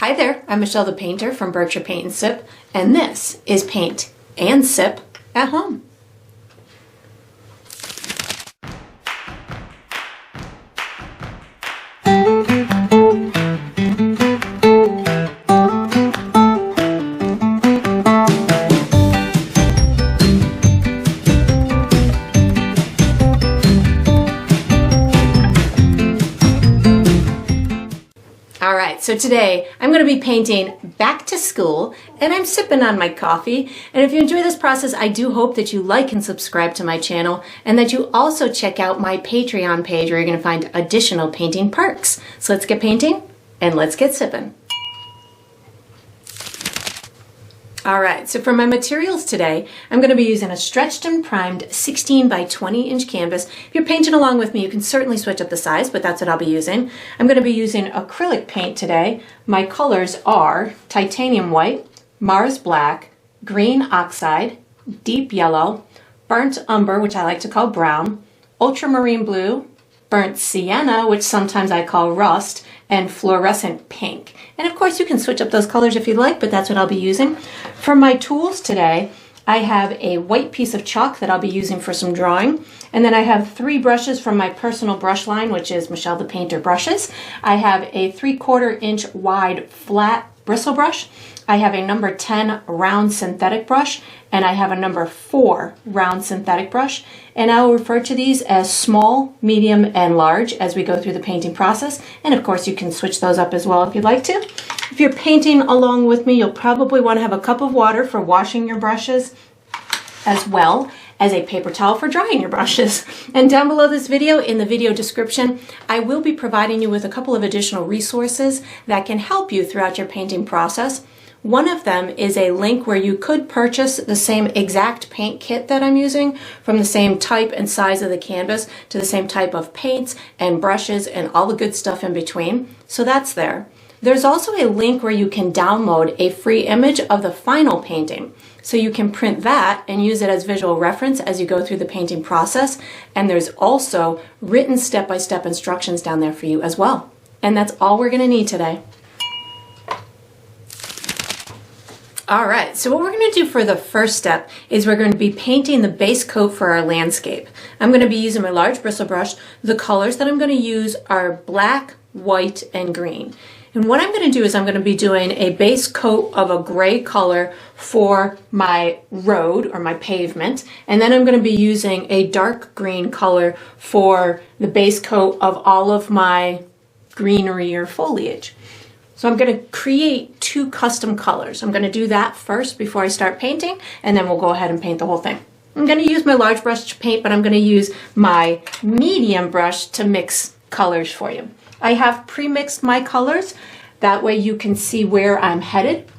Hi there, I'm Michelle the Painter from Berkshire Paint and Sip, and this is Paint and Sip at Home. So today I'm going to be painting Back to School, and I'm sipping on my coffee. And if you enjoy this process, I do hope that you like and subscribe to my channel, and that you also check out my Patreon page where you're going to find additional painting perks. So let's get painting and let's get sipping. Alright, so for my materials today, I'm going to be using a stretched and primed 16 by 20 inch canvas. If you're painting along with me, you can certainly switch up the size, but that's what I'll be using. I'm going to be using acrylic paint today. My colors are titanium white, Mars black, green oxide, deep yellow, burnt umber, which I like to call brown, ultramarine blue, burnt sienna, which sometimes I call rust, and fluorescent pink. And of course you can switch up those colors if you'd like, but that's what I'll be using. For my tools today, I have a white piece of chalk that I'll be using for some drawing. And then I have 3 brushes from my personal brush line, which is Michelle the Painter brushes. I have a 3/4 inch wide flat bristle brush. I have a number 10 round synthetic brush, and I have a number 4 round synthetic brush. And I will refer to these as small, medium, and large as we go through the painting process. And of course you can switch those up as well if you'd like to. If you're painting along with me, you'll probably want to have a cup of water for washing your brushes, as well as a paper towel for drying your brushes. And down below this video, in the video description, I will be providing you with a couple of additional resources that can help you throughout your painting process. One of them is a link where you could purchase the same exact paint kit that I'm using, from the same type and size of the canvas to the same type of paints and brushes and all the good stuff in between. So that's there. There's also a link where you can download a free image of the final painting. So you can print that and use it as visual reference as you go through the painting process. And there's also written step-by-step instructions down there for you as well. And that's all we're going to need today. Alright, so what we're going to do for the first step is we're going to be painting the base coat for our landscape. I'm going to be using my large bristle brush. The colors that I'm going to use are black, white, and green. And what I'm going to do is I'm going to be doing a base coat of a gray color for my road or my pavement. And then I'm going to be using a dark green color for the base coat of all of my greenery or foliage. So I'm going to create 2 custom colors. I'm going to do that first before I start painting, and then we'll go ahead and paint the whole thing. I'm going to use my large brush to paint, but I'm going to use my medium brush to mix colors for you. I have pre-mixed my colors. That way you can see where I'm headed.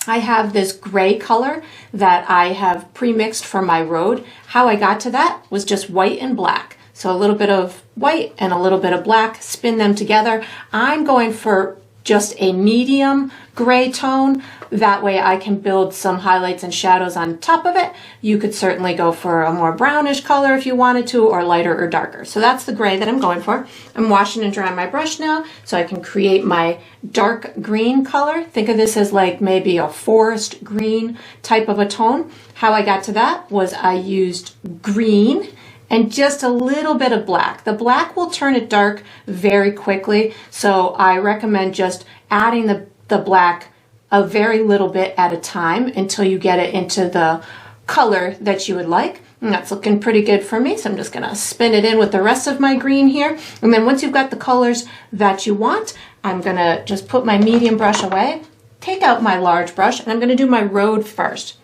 I have this gray color that I have pre-mixed for my road. How I got to that was just white and black. So a little bit of white and a little bit of black, spin them together. I'm going for just a medium gray tone. That way I can build some highlights and shadows on top of it. You could certainly go for a more brownish color if you wanted to, or lighter or darker. So that's the gray that I'm going for. I'm washing and drying my brush now so I can create my dark green color. Think of this as like maybe a forest green type of a tone. How I got to that was I used green and just a little bit of black. The black will turn it dark very quickly, so I recommend just adding the black a very little bit at a time until you get it into the color that you would like. And that's looking pretty good for me, so I'm just gonna spin it in with the rest of my green here. And then once you've got the colors that you want, I'm gonna just put my medium brush away, take out my large brush, and I'm gonna do my road first.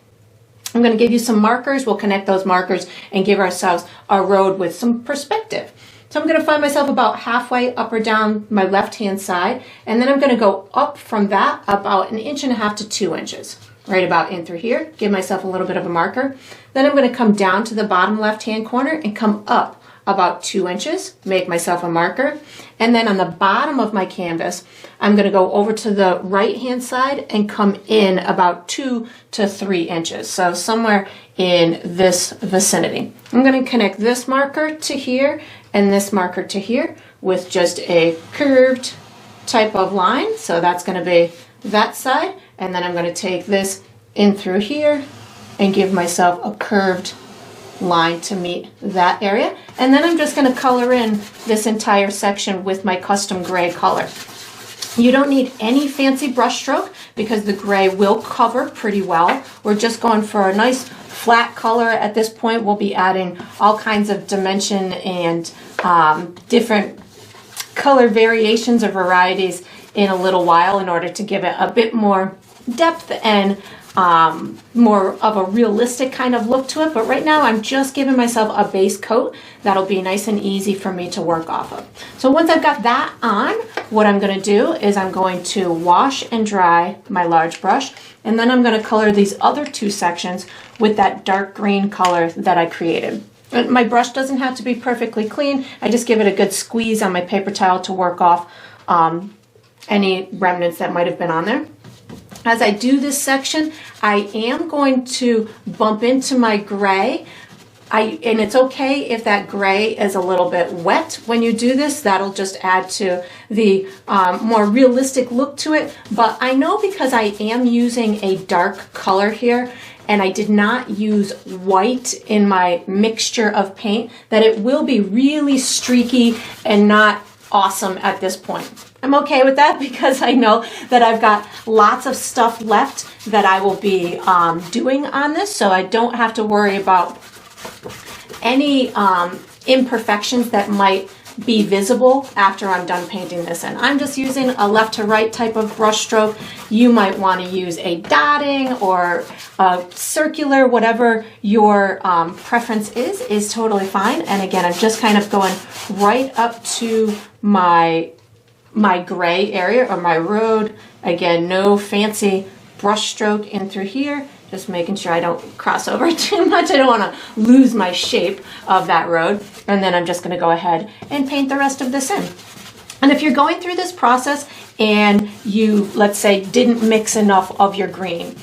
I'm going to give you some markers. We'll connect those markers and give ourselves a road with some perspective. So I'm going to find myself about halfway up or down my left-hand side, and then I'm going to go up from that about 1.5 inches to 2 inches, right about in through here. Give myself a little bit of a marker. Then I'm going to come down to the bottom left-hand corner and come up about 2 inches, make myself a marker. And then on the bottom of my canvas, I'm going to go over to the right-hand side and come in about 2 to 3 inches. So somewhere in this vicinity. I'm going to connect this marker to here and this marker to here with just a curved type of line. So that's going to be that side. And then I'm going to take this in through here and give myself a curved line to meet that area. And then I'm just going to color in this entire section with my custom gray color. You don't need any fancy brush stroke because the gray will cover pretty well. We're just going for a nice flat color at this point. We'll be adding all kinds of dimension and different color variations or varieties in a little while in order to give it a bit more depth and more of a realistic kind of look to it. But right now I'm just giving myself a base coat that'll be nice and easy for me to work off of. So once I've got that on, what I'm going to do is I'm going to wash and dry my large brush, and then I'm going to color these other two sections with that dark green color that I created. My brush doesn't have to be perfectly clean. I just give it a good squeeze on my paper towel to work off any remnants that might have been on there. As I do this section, I am going to bump into my gray. And it's okay if that gray is a little bit wet when you do this. That'll just add to the more realistic look to it. But I know because I am using a dark color here and I did not use white in my mixture of paint, that it will be really streaky and not awesome at this point. I'm okay with that because I know that I've got lots of stuff left that I will be doing on this, so I don't have to worry about any imperfections that might be visible after I'm done painting this in. I'm just using a left to right type of brush stroke. You might want to use a dotting or a circular, whatever your preference is totally fine. And again, I'm just kind of going right up to my gray area or my road. Again, no fancy brush stroke in through here. Just making sure I don't cross over too much. I don't want to lose my shape of that road. And then I'm just going to go ahead and paint the rest of this in. And if you're going through this process and you, let's say, didn't mix enough of your green,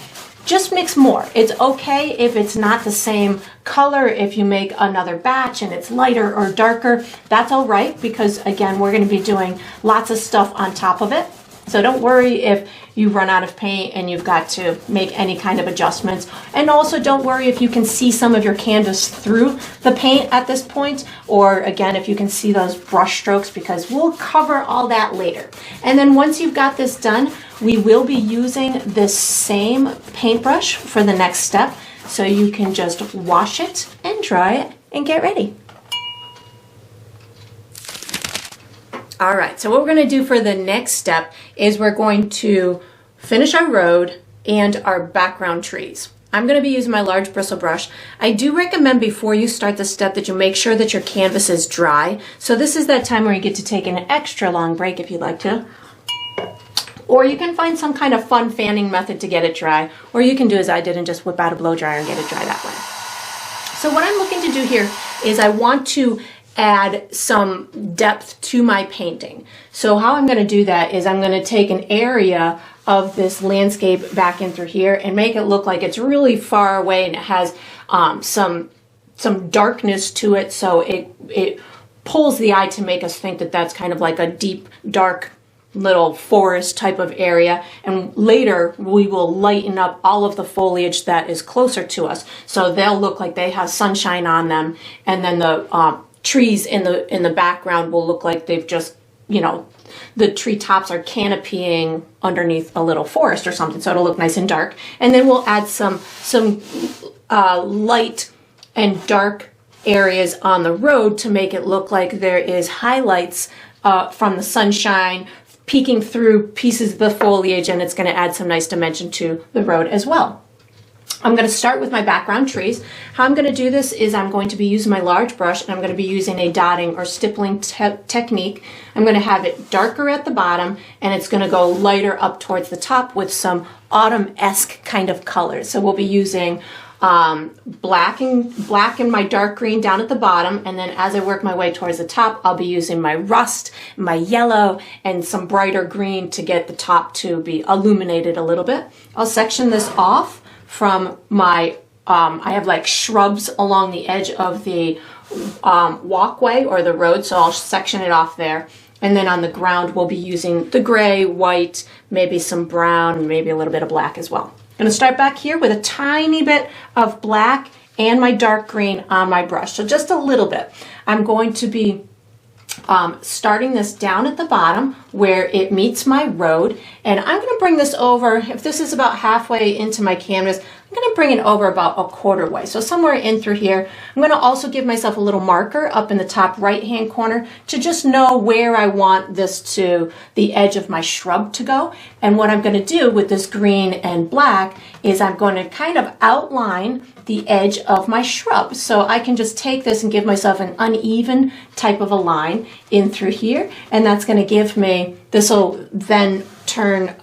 just mix more. It's okay if it's not the same color. If you make another batch and it's lighter or darker, that's all right, because again, we're going to be doing lots of stuff on top of it. So don't worry if you run out of paint and you've got to make any kind of adjustments. And also don't worry if you can see some of your canvas through the paint at this point, or again, if you can see those brush strokes, because we'll cover all that later. And then once you've got this done, we will be using this same paintbrush for the next step. So you can just wash it and dry it and get ready. All right, so what we're going to do for the next step is we're going to finish our road and our background trees. I'm going to be using my large bristle brush. I do recommend before you start the step that you make sure that your canvas is dry. So this is that time where you get to take an extra long break if you'd like to. Or you can find some kind of fun fanning method to get it dry. Or you can do as I did and just whip out a blow dryer and get it dry that way. So what I'm looking to do here is I want to add some depth to my painting. So how I'm going to do that is I'm going to take an area of this landscape back in through here and make it look like it's really far away and it has some darkness to it, so it pulls the eye to make us think that that's kind of like a deep, dark little forest type of area. And later we will lighten up all of the foliage that is closer to us, so they'll look like they have sunshine on them, and then the trees in the background will look like they've just, you know, the treetops are canopying underneath a little forest or something, so it'll look nice and dark. And then we'll add some light and dark areas on the road to make it look like there is highlights from the sunshine peeking through pieces of the foliage, and it's going to add some nice dimension to the road as well. I'm going to start with my background trees. How I'm going to do this is I'm going to be using my large brush, and I'm going to be using a dotting or stippling technique. I'm going to have it darker at the bottom, and it's going to go lighter up towards the top with some autumn-esque kind of colors. So we'll be using black and my dark green down at the bottom, and then as I work my way towards the top, I'll be using my rust, my yellow, and some brighter green to get the top to be illuminated a little bit. I'll section this off from my, I have like shrubs along the edge of the walkway or the road, so I'll section it off there. And then on the ground, we'll be using the gray, white, maybe some brown, maybe a little bit of black as well. I'm going to start back here with a tiny bit of black and my dark green on my brush. So just a little bit. I'm going to be starting this down at the bottom where it meets my road, and I'm going to bring this over. If this is about halfway into my canvas, I'm going to bring it over about a quarter way, so somewhere in through here. I'm going to also give myself a little marker up in the top right hand corner to just know where I want this to the edge of my shrub to go. And what I'm going to do with this green and black is I'm going to kind of outline the edge of my shrub. So I can just take this and give myself an uneven type of a line in through here, and that's going to give me, this will then turn,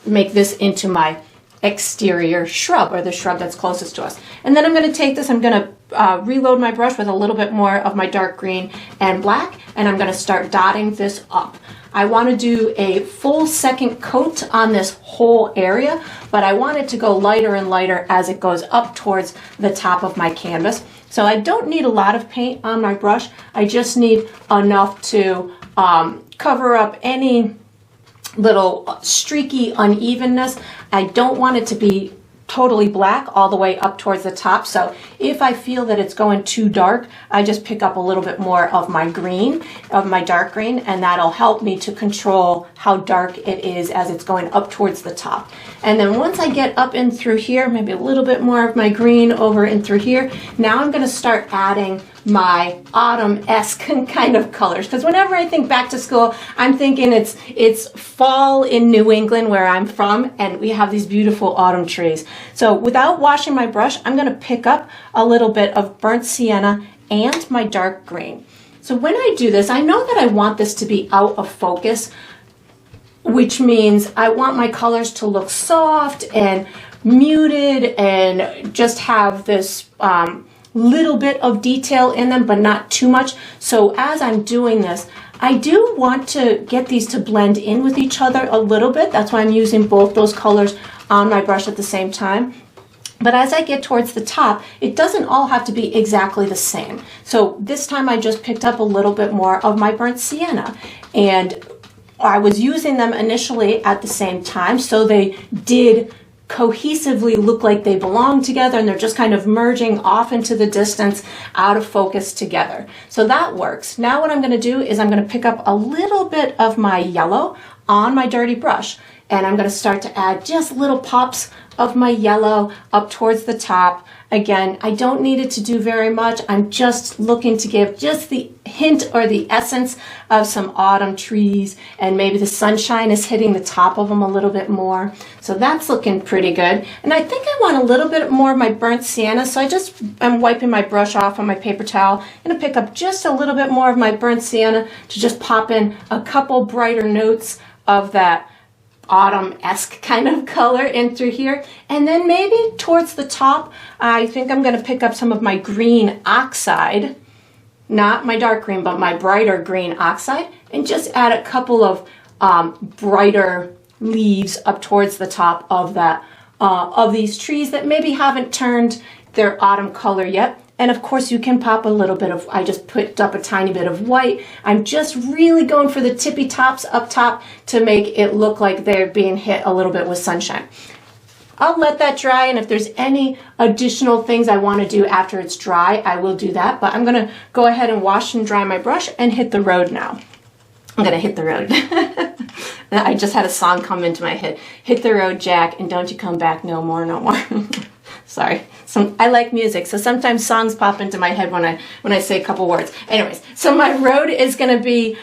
make this into my exterior shrub, or the shrub that's closest to us. And then I'm going to take this, I'm going to reload my brush with a little bit more of my dark green and black, and I'm going to start dotting this up. I want to do a full second coat on this whole area, but I want it to go lighter and lighter as it goes up towards the top of my canvas. So I don't need a lot of paint on my brush. I just need enough to cover up any little streaky unevenness. I don't want it to be totally black all the way up towards the top. So if I feel that it's going too dark, I just pick up a little bit more of my green, of my dark green, and that'll help me to control how dark it is as it's going up towards the top. And then once I get up in through here, maybe a little bit more of my green over in through here, now I'm going to start adding my autumn-esque kind of colors, because whenever I think back to school, I'm thinking it's fall in New England where I'm from, and we have these beautiful autumn trees. So without washing my brush, I'm going to pick up a little bit of burnt sienna and my dark green. So when I do this, I know that I want this to be out of focus, which means I want my colors to look soft and muted and just have this little bit of detail in them, but not too much. So as I'm doing this, I do want to get these to blend in with each other a little bit. That's why I'm using both those colors on my brush at the same time. But as I get towards the top, it doesn't all have to be exactly the same. So this time I just picked up a little bit more of my burnt sienna, and I was using them initially at the same time, so they did cohesively look like they belong together, and they're just kind of merging off into the distance, out of focus together. So that works. Now what I'm going to do is I'm going to pick up a little bit of my yellow on my dirty brush, and I'm going to start to add just little pops of my yellow up towards the top. Again, I don't need it to do very much. I'm just looking to give just the hint or the essence of some autumn trees, and maybe the sunshine is hitting the top of them a little bit more. So that's looking pretty good. And I think I want a little bit more of my burnt sienna, so I just am wiping my brush off on my paper towel. I'm going to pick up just a little bit more of my burnt sienna to just pop in a couple brighter notes of that autumn-esque kind of color in through here. And then maybe towards the top, I think I'm going to pick up some of my green oxide, not my dark green, but my brighter green oxide, and just add a couple of brighter leaves up towards the top of that of these trees that maybe haven't turned their autumn color yet. And of course you can pop a little bit of, I just put up a tiny bit of white. I'm just really going for the tippy tops up top to make it look like they're being hit a little bit with sunshine. I'll let that dry, and if there's any additional things I want to do after it's dry, I will do that. But I'm going to go ahead and wash and dry my brush and hit the road now. I'm going to hit the road. I just had a song come into my head. Hit the road, Jack, and don't you come back no more, no more. Sorry. I like music, so sometimes songs pop into my head when I say a couple words. Anyways, so my road is going to be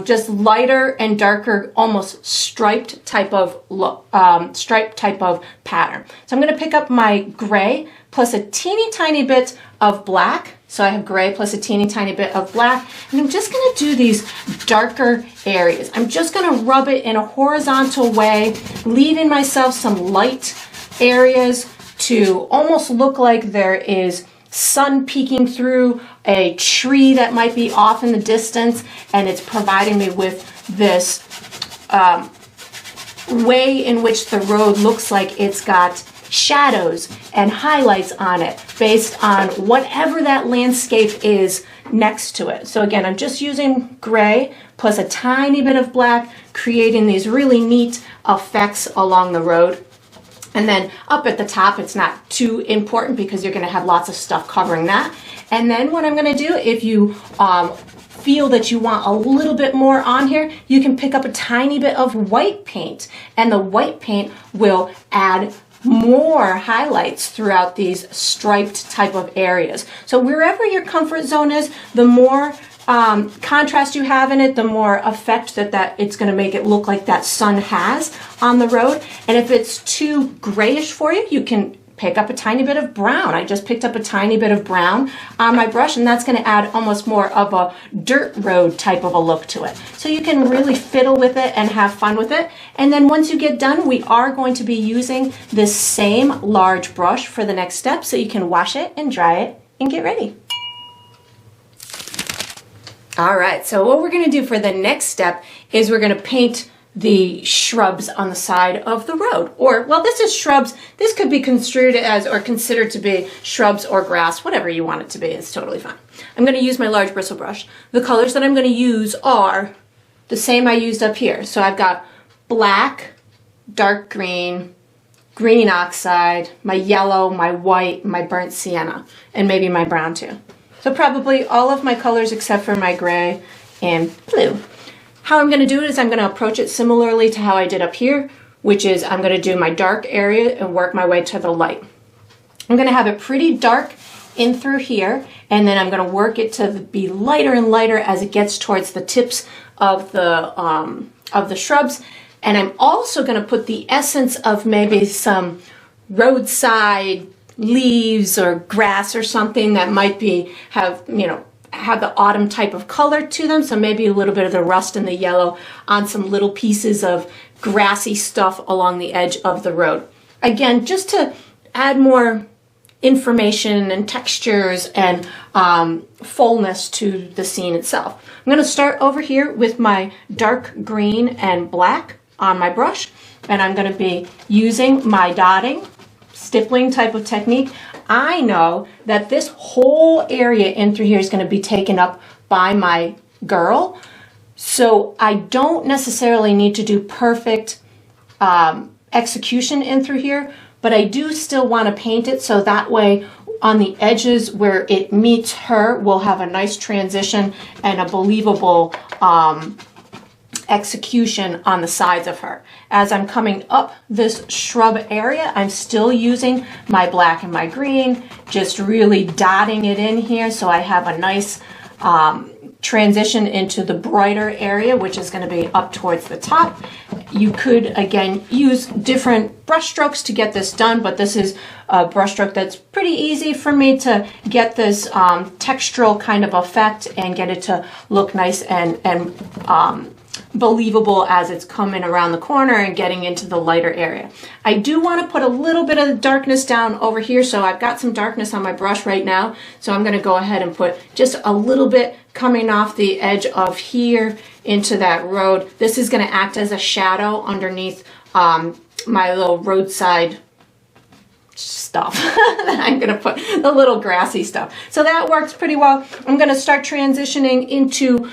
just lighter and darker, almost striped type of look, striped type of pattern. So I'm going to pick up my gray plus a teeny tiny bit of black. So I have gray plus a teeny tiny bit of black, and I'm just going to do these darker areas. I'm just going to rub it in a horizontal way, leaving myself some light areas to almost look like there is sun peeking through a tree that might be off in the distance, and it's providing me with this way in which the road looks like it's got shadows and highlights on it based on whatever that landscape is next to it. So again, I'm just using gray plus a tiny bit of black, creating these really neat effects along the road. And then up at the top, it's not too important because you're going to have lots of stuff covering that. And then what I'm going to do, if you feel that you want a little bit more on here, you can pick up a tiny bit of white paint, and the white paint will add more highlights throughout these striped type of areas. So wherever your comfort zone is, the more contrast you have in it, the more effect that it's going to make it look like that sun has on the road. And if it's too grayish for you, you can pick up a tiny bit of brown. I just picked up a tiny bit of brown on my brush, and that's going to add almost more of a dirt road type of a look to it. So you can really fiddle with it and have fun with it. And then once you get done, we are going to be using this same large brush for the next step, so you can wash it and dry it and get ready. All right, so what we're going to do for the next step is we're going to paint the shrubs on the side of the road. Or, well, this is shrubs. This could be construed as or considered to be shrubs or grass, whatever you want it to be. It's totally fine. I'm going to use my large bristle brush. The colors that I'm going to use are the same I used up here. So I've got black, dark green, green oxide, my yellow, my white, my burnt sienna, and maybe my brown too. So probably all of my colors except for my gray and blue. How I'm going to do it is I'm going to approach it similarly to how I did up here, which is I'm going to do my dark area and work my way to the light. I'm going to have it pretty dark in through here, and then I'm going to work it to be lighter and lighter as it gets towards the tips of the shrubs. And I'm also going to put the essence of maybe some roadside leaves or grass or something that might be have the autumn type of color to them. So maybe a little bit of the rust and the yellow on some little pieces of grassy stuff along the edge of the road. Again, just to add more information and textures and fullness to the scene itself. I'm going to start over here with my dark green and black on my brush, and I'm going to be using my dotting, stippling type of technique. I know that this whole area in through here is going to be taken up by my girl, so I don't necessarily need to do perfect execution in through here, but I do still want to paint it so that way on the edges where it meets her, we'll have a nice transition and a believable execution on the sides of her. As I'm coming up this shrub area, I'm still using my black and my green, just really dotting it in here so I have a nice transition into the brighter area, which is going to be up towards the top. You could, again, use different brush strokes to get this done, but this is a brush stroke that's pretty easy for me to get this textural kind of effect and get it to look nice and believable as it's coming around the corner and getting into the lighter area. I do want to put a little bit of darkness down over here, so I've got some darkness on my brush right now, so I'm going to go ahead and put just a little bit coming off the edge of here into that road. This is going to act as a shadow underneath my little roadside stuff that I'm going to put, the little grassy stuff. So that works pretty well. I'm going to start transitioning into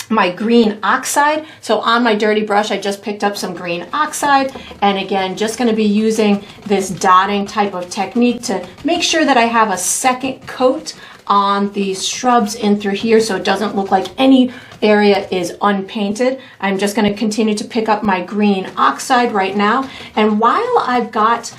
my green oxide. So on my dirty brush, I just picked up some green oxide, and again, just going to be using this dotting type of technique to make sure that I have a second coat on these shrubs in through here so it doesn't look like any area is unpainted. I'm just going to continue to pick up my green oxide right now, and while I've got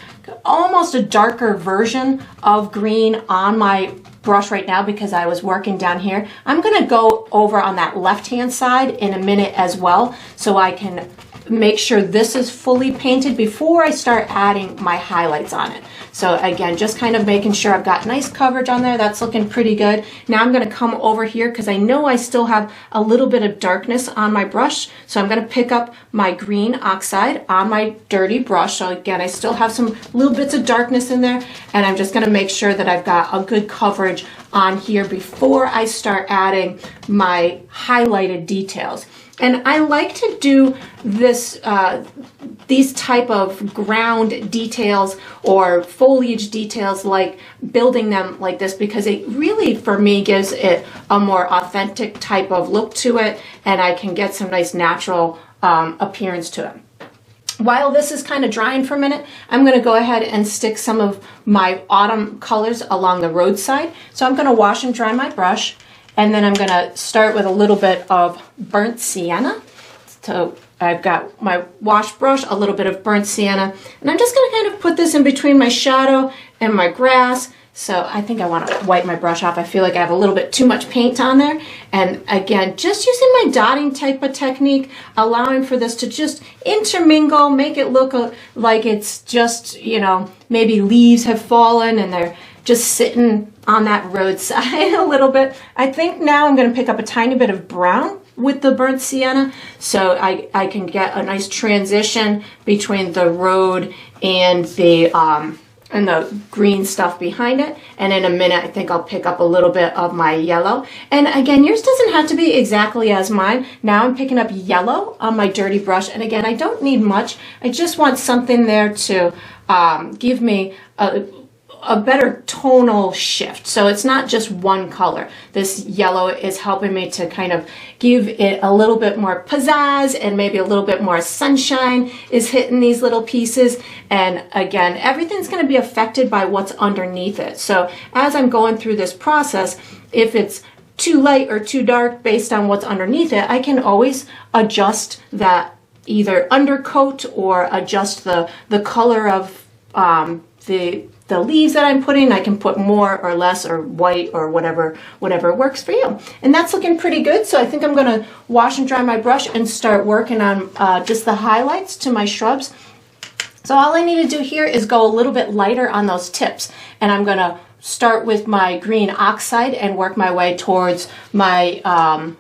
almost a darker version of green on my brush right now because I was working down here, I'm going to go over on that left hand side in a minute as well so I can make sure this is fully painted before I start adding my highlights on it. So again, just kind of making sure I've got nice coverage on there. That's looking pretty good. Now I'm going to come over here because I know I still have a little bit of darkness on my brush. So I'm going to pick up my green oxide on my dirty brush. So again, I still have some little bits of darkness in there, and I'm just going to make sure that I've got a good coverage on here before I start adding my highlighted details. And I like to do this these type of ground details or foliage details, like building them like this, because it really, for me, gives it a more authentic type of look to it, and I can get some nice natural appearance to it. While this is kind of drying for a minute, I'm going to go ahead and stick some of my autumn colors along the roadside. So I'm going to wash and dry my brush, and then I'm going to start with a little bit of burnt sienna. So I've got my wash brush, a little bit of burnt sienna, and I'm just going to kind of put this in between my shadow and my grass. So I think I want to wipe my brush off. I feel like I have a little bit too much paint on there. And again, just using my dotting type of technique, allowing for this to just intermingle, make it look like it's just, you know, maybe leaves have fallen and they're just sitting on that roadside a little bit. I think now I'm going to pick up a tiny bit of brown with the burnt sienna, so I can get a nice transition between the road and the green stuff behind it. And in a minute, I think I'll pick up a little bit of my yellow. And again, yours doesn't have to be exactly as mine. Now I'm picking up yellow on my dirty brush. And again, I don't need much. I just want something there to give me a better tonal shift. So it's not just one color. This yellow is helping me to kind of give it a little bit more pizzazz, and maybe a little bit more sunshine is hitting these little pieces. And again, everything's going to be affected by what's underneath it. So as I'm going through this process, if it's too light or too dark based on what's underneath it, I can always adjust that either undercoat or adjust the color of the leaves that I'm putting. I can put more or less or white or whatever works for you. And that's looking pretty good. So I think I'm going to wash and dry my brush and start working on just the highlights to my shrubs. So all I need to do here is go a little bit lighter on those tips. And I'm going to start with my green oxide and work my way towards my,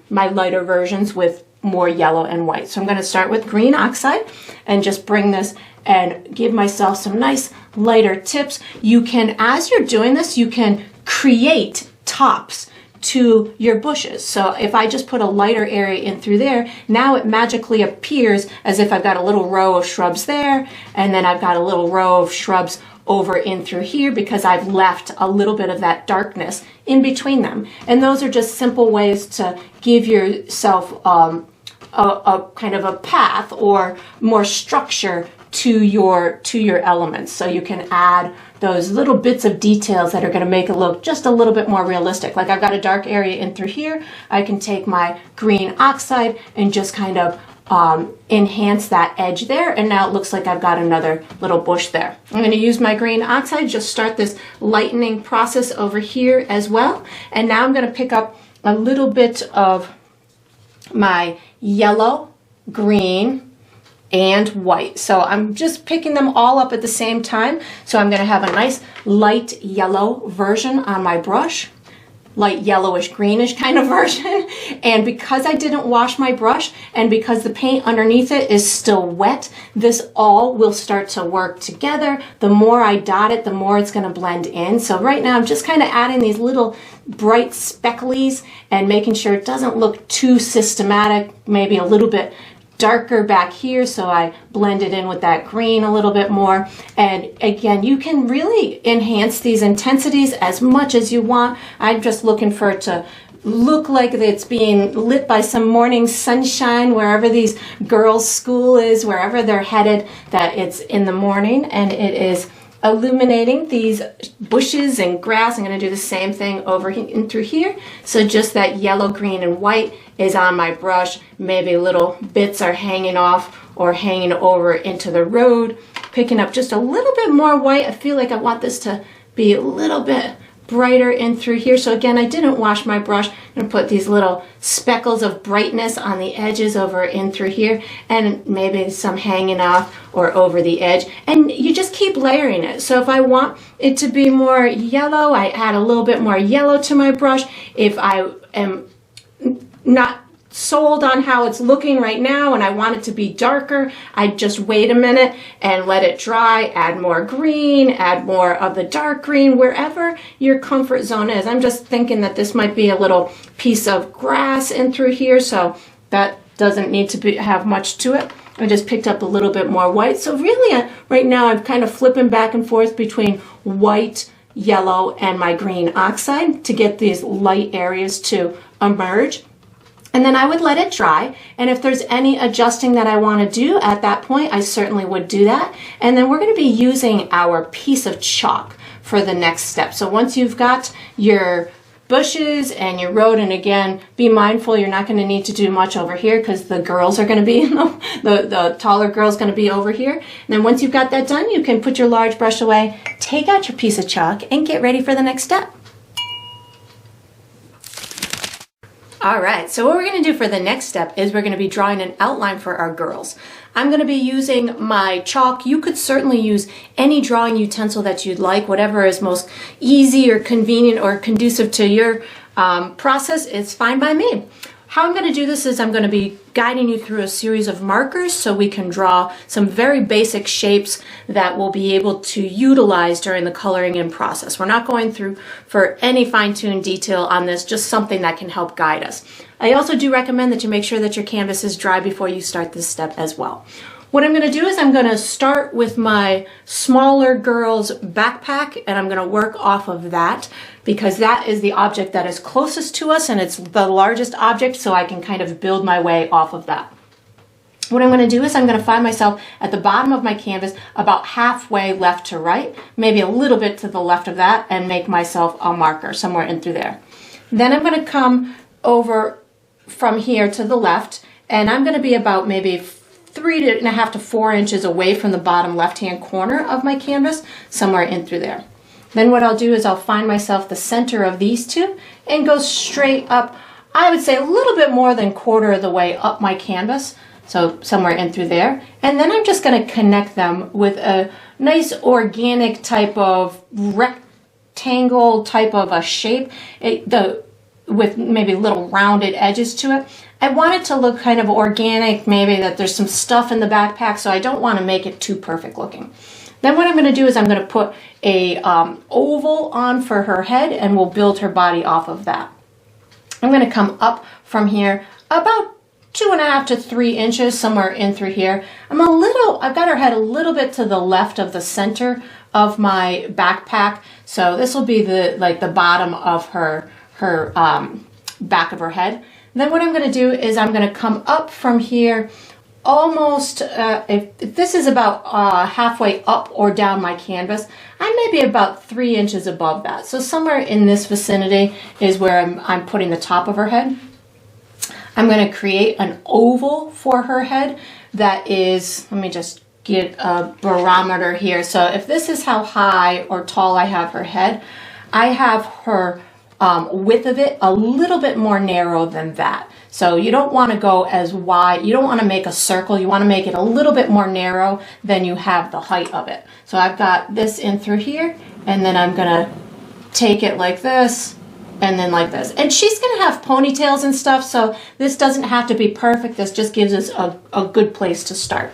my lighter versions with more yellow and white. So I'm going to start with green oxide and just bring this and give myself some nice lighter tips. You can, as you're doing this, you can create tops to your bushes. So if I just put a lighter area in through there, now it magically appears as if I've got a little row of shrubs there, and then I've got a little row of shrubs over in through here, because I've left a little bit of that darkness in between them. And those are just simple ways to give yourself a kind of a path or more structure to your elements. So you can add those little bits of details that are going to make it look just a little bit more realistic. Like I've got a dark area in through here. I can take my green oxide and just kind of enhance that edge there, and now it looks like I've got another little bush there. I'm going to use my green oxide, just start this lightening process over here as well. And now I'm going to pick up a little bit of my yellow, green, and white. So I'm just picking them all up at the same time. So I'm going to have a nice light yellow version on my brush, light yellowish greenish kind of version. And because I didn't wash my brush, and because the paint underneath it is still wet, this all will start to work together. The more I dot it, the more it's going to blend in. So right now I'm just kind of adding these little bright specklies and making sure it doesn't look too systematic, maybe a little bit darker back here, so I blend it in with that green a little bit more. And again, you can really enhance these intensities as much as you want. I'm just looking for it to look like it's being lit by some morning sunshine wherever these girls' school is, wherever they're headed, that it's in the morning and it is illuminating these bushes and grass. I'm going to do the same thing over in through here. So just that yellow, green, and white is on my brush. Maybe little bits are hanging off or hanging over into the road. Picking up just a little bit more white. I feel like I want this to be a little bit brighter in through here. So again, I didn't wash my brush. I'm going to put these little speckles of brightness on the edges over in through here, and maybe some hanging off or over the edge. And you just keep layering it. So if I want it to be more yellow, I add a little bit more yellow to my brush. If I am not sold on how it's looking right now and I want it to be darker, I just wait a minute and let it dry, add more green, add more of the dark green, wherever your comfort zone is. I'm just thinking that this might be a little piece of grass in through here, so that doesn't need to have much to it. I just picked up a little bit more white. So really, right now, I'm kind of flipping back and forth between white, yellow, and my green oxide to get these light areas to emerge. And then I would let it dry. And if there's any adjusting that I want to do at that point, I certainly would do that. And then we're going to be using our piece of chalk for the next step. So once you've got your bushes and your road, and again, be mindful you're not going to need to do much over here because the girls are going to be in the taller girl's going to be over here. And then once you've got that done, you can put your large brush away, take out your piece of chalk, and get ready for the next step. All right, so what we're going to do for the next step is we're going to be drawing an outline for our girls. I'm going to be using my chalk. You could certainly use any drawing utensil that you'd like, whatever is most easy or convenient or conducive to your process. It's fine by me. How I'm going to do this is I'm going to be guiding you through a series of markers so we can draw some very basic shapes that we'll be able to utilize during the coloring in process. We're not going through for any fine-tuned detail on this, just something that can help guide us. I also do recommend that you make sure that your canvas is dry before you start this step as well. What I'm going to do is I'm going to start with my smaller girl's backpack, and I'm going to work off of that because that is the object that is closest to us and it's the largest object, so I can kind of build my way off of that. What I'm going to do is I'm going to find myself at the bottom of my canvas about halfway left to right, maybe a little bit to the left of that, and make myself a marker somewhere in through there. Then I'm going to come over from here to the left, and I'm going to be about maybe 3.5 to 4 inches away from the bottom left-hand corner of my canvas, somewhere in through there. Then what I'll do is I'll find myself the center of these two and go straight up, I would say a little bit more than 1/4 of the way up my canvas, so somewhere in through there. And then I'm just going to connect them with a nice organic type of rectangle type of a shape, with maybe little rounded edges to it. I want it to look kind of organic, maybe that there's some stuff in the backpack, so I don't want to make it too perfect looking. Then what I'm going to do is I'm going to put a oval on for her head, and we'll build her body off of that. I'm going to come up from here about 2.5 to 3 inches, somewhere in through here. I've got her head a little bit to the left of the center of my backpack, so this will be the bottom of her back of her head. Then what I'm going to do is I'm going to come up from here almost, if this is about halfway up or down my canvas, I may be about 3 inches above that. So somewhere in this vicinity is where I'm putting the top of her head. I'm going to create an oval for her head that is, let me just get a barometer here. So if this is how high or tall I have her head, I have her width of it a little bit more narrow than that. So you don't want to go as wide, you don't want to make a circle, you want to make it a little bit more narrow than you have the height of it. So I've got this in through here, and then I'm going to take it like this, and then like this. And she's going to have ponytails and stuff, so this doesn't have to be perfect, this just gives us a good place to start.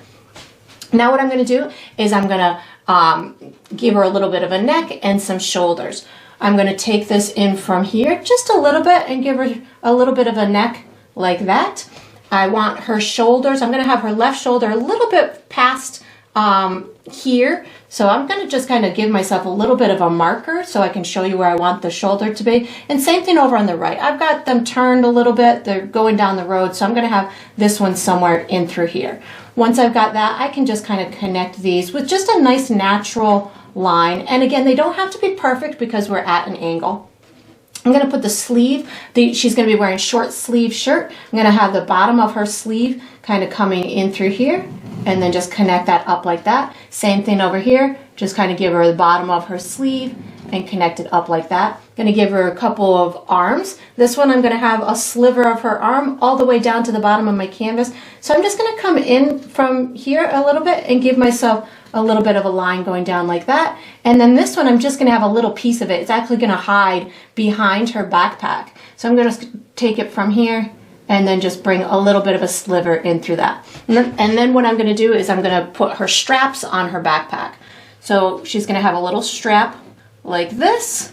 Now what I'm going to do is I'm going to give her a little bit of a neck and some shoulders. I'm going to take this in from here just a little bit and give her a little bit of a neck like that. I want her shoulders, I'm going to have her left shoulder a little bit past here. So I'm going to just kind of give myself a little bit of a marker so I can show you where I want the shoulder to be. And same thing over on the right. I've got them turned a little bit. They're going down the road. So I'm going to have this one somewhere in through here. Once I've got that, I can just kind of connect these with just a nice natural line. And again, they don't have to be perfect because we're at an angle. I'm going to put the sleeve, she's going to be wearing short sleeve shirt. I'm going to have the bottom of her sleeve kind of coming in through here, and then just connect that up like that. Same thing over here, just kind of give her the bottom of her sleeve and connect it up like that. Going to give her a couple of arms. This one I'm going to have a sliver of her arm all the way down to the bottom of my canvas. So I'm just going to come in from here a little bit and give myself a little bit of a line going down like that. And then this one, I'm just going to have a little piece of it. It's actually going to hide behind her backpack. So I'm going to take it from here and then just bring a little bit of a sliver in through that. And then what I'm going to do is I'm going to put her straps on her backpack. So she's going to have a little strap like this.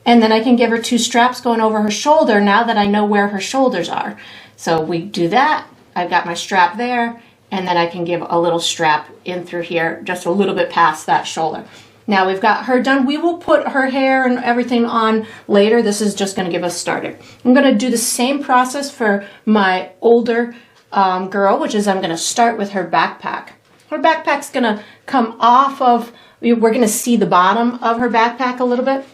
And then I can give her 2 straps going over her shoulder now that I know where her shoulders are. So we do that. I've got my strap there. and then I can give a little strap in through here, just a little bit past that shoulder. Now we've got her done. We will put her hair and everything on later. This is just going to give us started. I'm going to do the same process for my older girl, which is I'm going to start with her backpack. Her backpack's going to come off of, we're going to see the bottom of her backpack a little bit.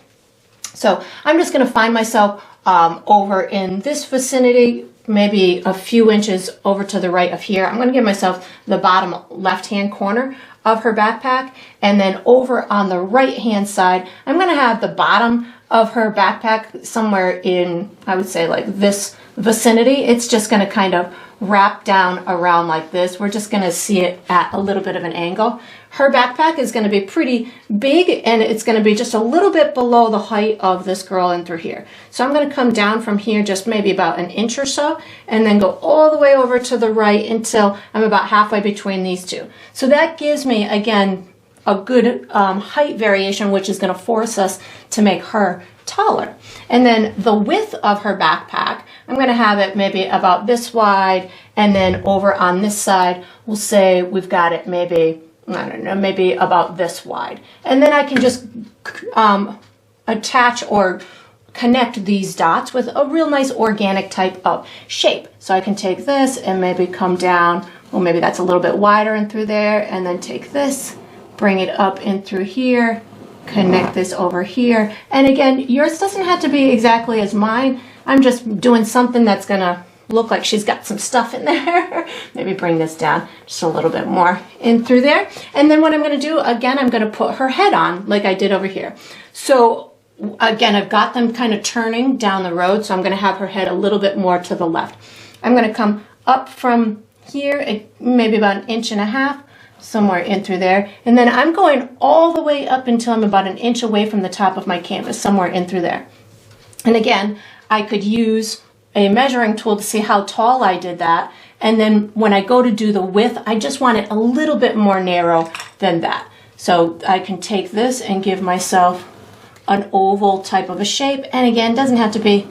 So I'm just going to find myself over in this vicinity, maybe a few inches over to the right of here. I'm going to give myself the bottom left-hand corner of her backpack, and then over on the right-hand side, I'm going to have the bottom of her backpack somewhere in, I would say, like this vicinity. It's just going to kind of wrap down around like this. We're just going to see it at a little bit of an angle. Her backpack is going to be pretty big, and it's going to be just a little bit below the height of this girl in through here. So I'm going to come down from here just maybe about an inch or so, and then go all the way over to the right until I'm about halfway between these two. So that gives me, again, a good height variation, which is going to force us to make her taller. And then the width of her backpack, I'm going to have it maybe about this wide, and then over on this side, we'll say we've got it maybe, I don't know, maybe about this wide. And then I can just attach or connect these dots with a real nice organic type of shape. So I can take this and maybe come down, well, maybe that's a little bit wider in through there, and then take this, bring it up in through here, connect this over here. And again, yours doesn't have to be exactly as mine. I'm just doing something that's gonna look like she's got some stuff in there. Maybe bring this down just a little bit more in through there. And then what I'm gonna do, again, I'm gonna put her head on like I did over here. So again, I've got them kind of turning down the road, so I'm gonna have her head a little bit more to the left. I'm gonna come up from here, maybe about an inch and a half, somewhere in through there. And then I'm going all the way up until I'm about an inch away from the top of my canvas, somewhere in through there. And again, I could use a measuring tool to see how tall I did that. And then when I go to do the width, I just want it a little bit more narrow than that. So I can take this and give myself an oval type of a shape. And again, doesn't have to be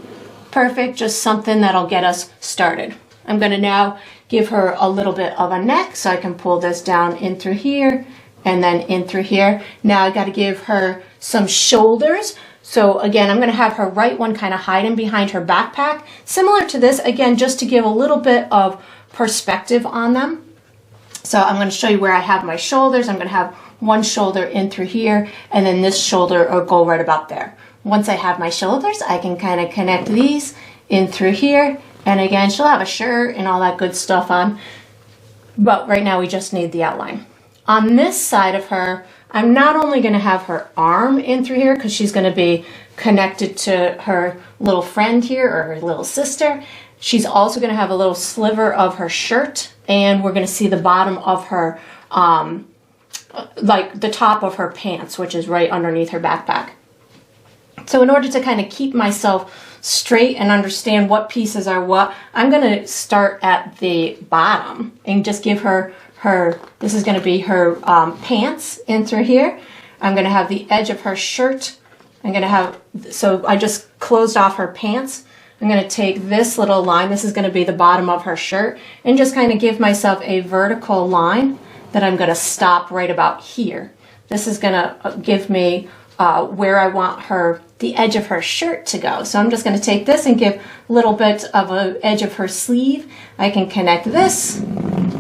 perfect, just something that'll get us started. I'm going to now give her a little bit of a neck, so I can pull this down in through here and then in through here. Now I got to give her some shoulders. So again, I'm going to have her right one kind of hiding behind her backpack. Similar to this, again, just to give a little bit of perspective on them. So I'm going to show you where I have my shoulders. I'm going to have one shoulder in through here, and then this shoulder will go right about there. Once I have my shoulders, I can kind of connect these in through here. And again, she'll have a shirt and all that good stuff on. But right now we just need the outline. On this side of her, I'm not only going to have her arm in through here because she's going to be connected to her little friend here or her little sister. She's also going to have a little sliver of her shirt, and we're going to see the bottom of her, like the top of her pants, which is right underneath her backpack. So in order to kind of keep myself straight and understand what pieces are what, I'm going to start at the bottom and just give her this is going to be her pants in through here. I'm going to have the edge of her shirt. I'm going to have, so I just closed off her pants. I'm going to take this little line, this is going to be the bottom of her shirt, and just kind of give myself a vertical line that I'm going to stop right about here. This is going to give me where I want her, the edge of her shirt to go. So I'm just going to take this and give a little bit of an edge of her sleeve. I can connect this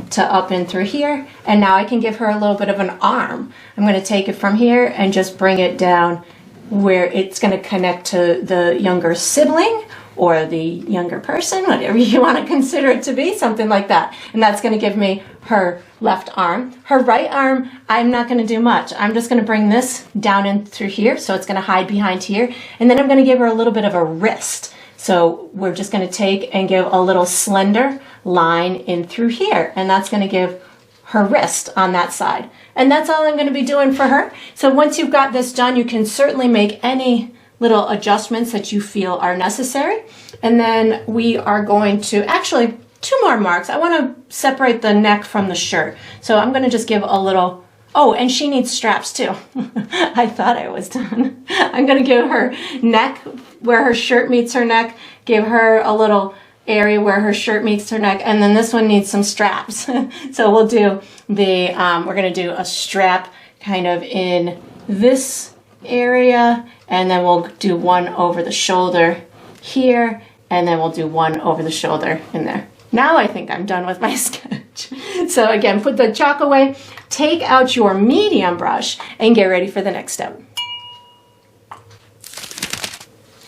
to up in through here, and now I can give her a little bit of an arm. I'm going to take it from here and just bring it down where it's going to connect to the younger sibling or the younger person, whatever you want to consider it to be, something like that. And that's going to give me her left arm. Her right arm, I'm not going to do much. I'm just going to bring this down in through here, so it's going to hide behind here. And then I'm going to give her a little bit of a wrist. So we're just going to take and give a little slender line in through here, and that's going to give her wrist on that side. And that's all I'm going to be doing for her. So once you've got this done, you can certainly make any little adjustments that you feel are necessary. And then we are going to, actually, 2 more marks. I want to separate the neck from the shirt. So I'm going to just give a little, oh, and she needs straps too. I thought I was done. I'm going to give her neck, where her shirt meets her neck, give her a little area where her shirt meets her neck, and then this one needs some straps. So we'll do the, we're gonna do a strap kind of in this area, and then we'll do one over the shoulder here, and then we'll do one over the shoulder in there. Now I think I'm done with my sketch. So again, put the chalk away, take out your medium brush, and get ready for the next step.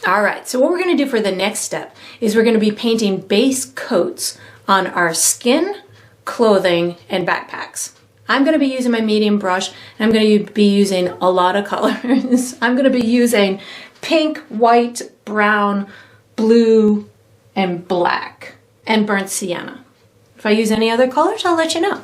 All right, so what we're going to do for the next step is we're going to be painting base coats on our skin, clothing, and backpacks. I'm going to be using my medium brush, and I'm going to be using a lot of colors. I'm going to be using pink, white, brown, blue, and black, and burnt sienna. If I use any other colors, I'll let you know.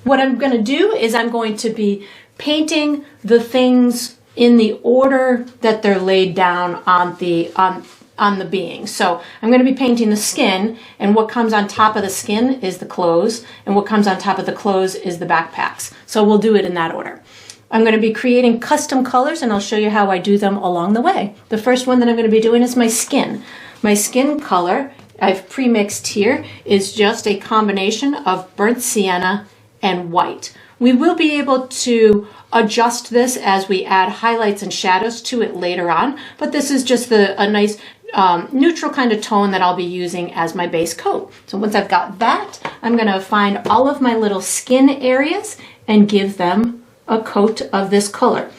What I'm going to do is I'm going to be painting the things in the order that they're laid down on the being. So I'm going to be painting the skin, and what comes on top of the skin is the clothes, and what comes on top of the clothes is the backpacks. So we'll do it in that order. I'm going to be creating custom colors, and I'll show you how I do them along the way. The first one that I'm going to be doing is my skin. My skin color I've pre-mixed here is just a combination of burnt sienna and white. We will be able to adjust this as we add highlights and shadows to it later on, but this is just a nice neutral kind of tone that I'll be using as my base coat. So once I've got that, I'm going to find all of my little skin areas and give them a coat of this color.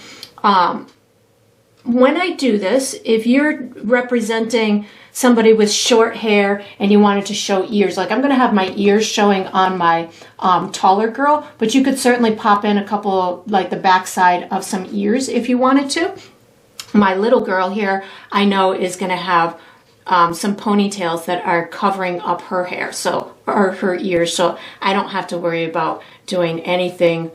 When I do this, if you're representing somebody with short hair and you wanted to show ears, like I'm going to have my ears showing on my taller girl, but you could certainly pop in a couple, like the backside of some ears if you wanted to. My little girl here, I know, is going to have some ponytails that are covering up her hair, so, or her ears, so I don't have to worry about doing anything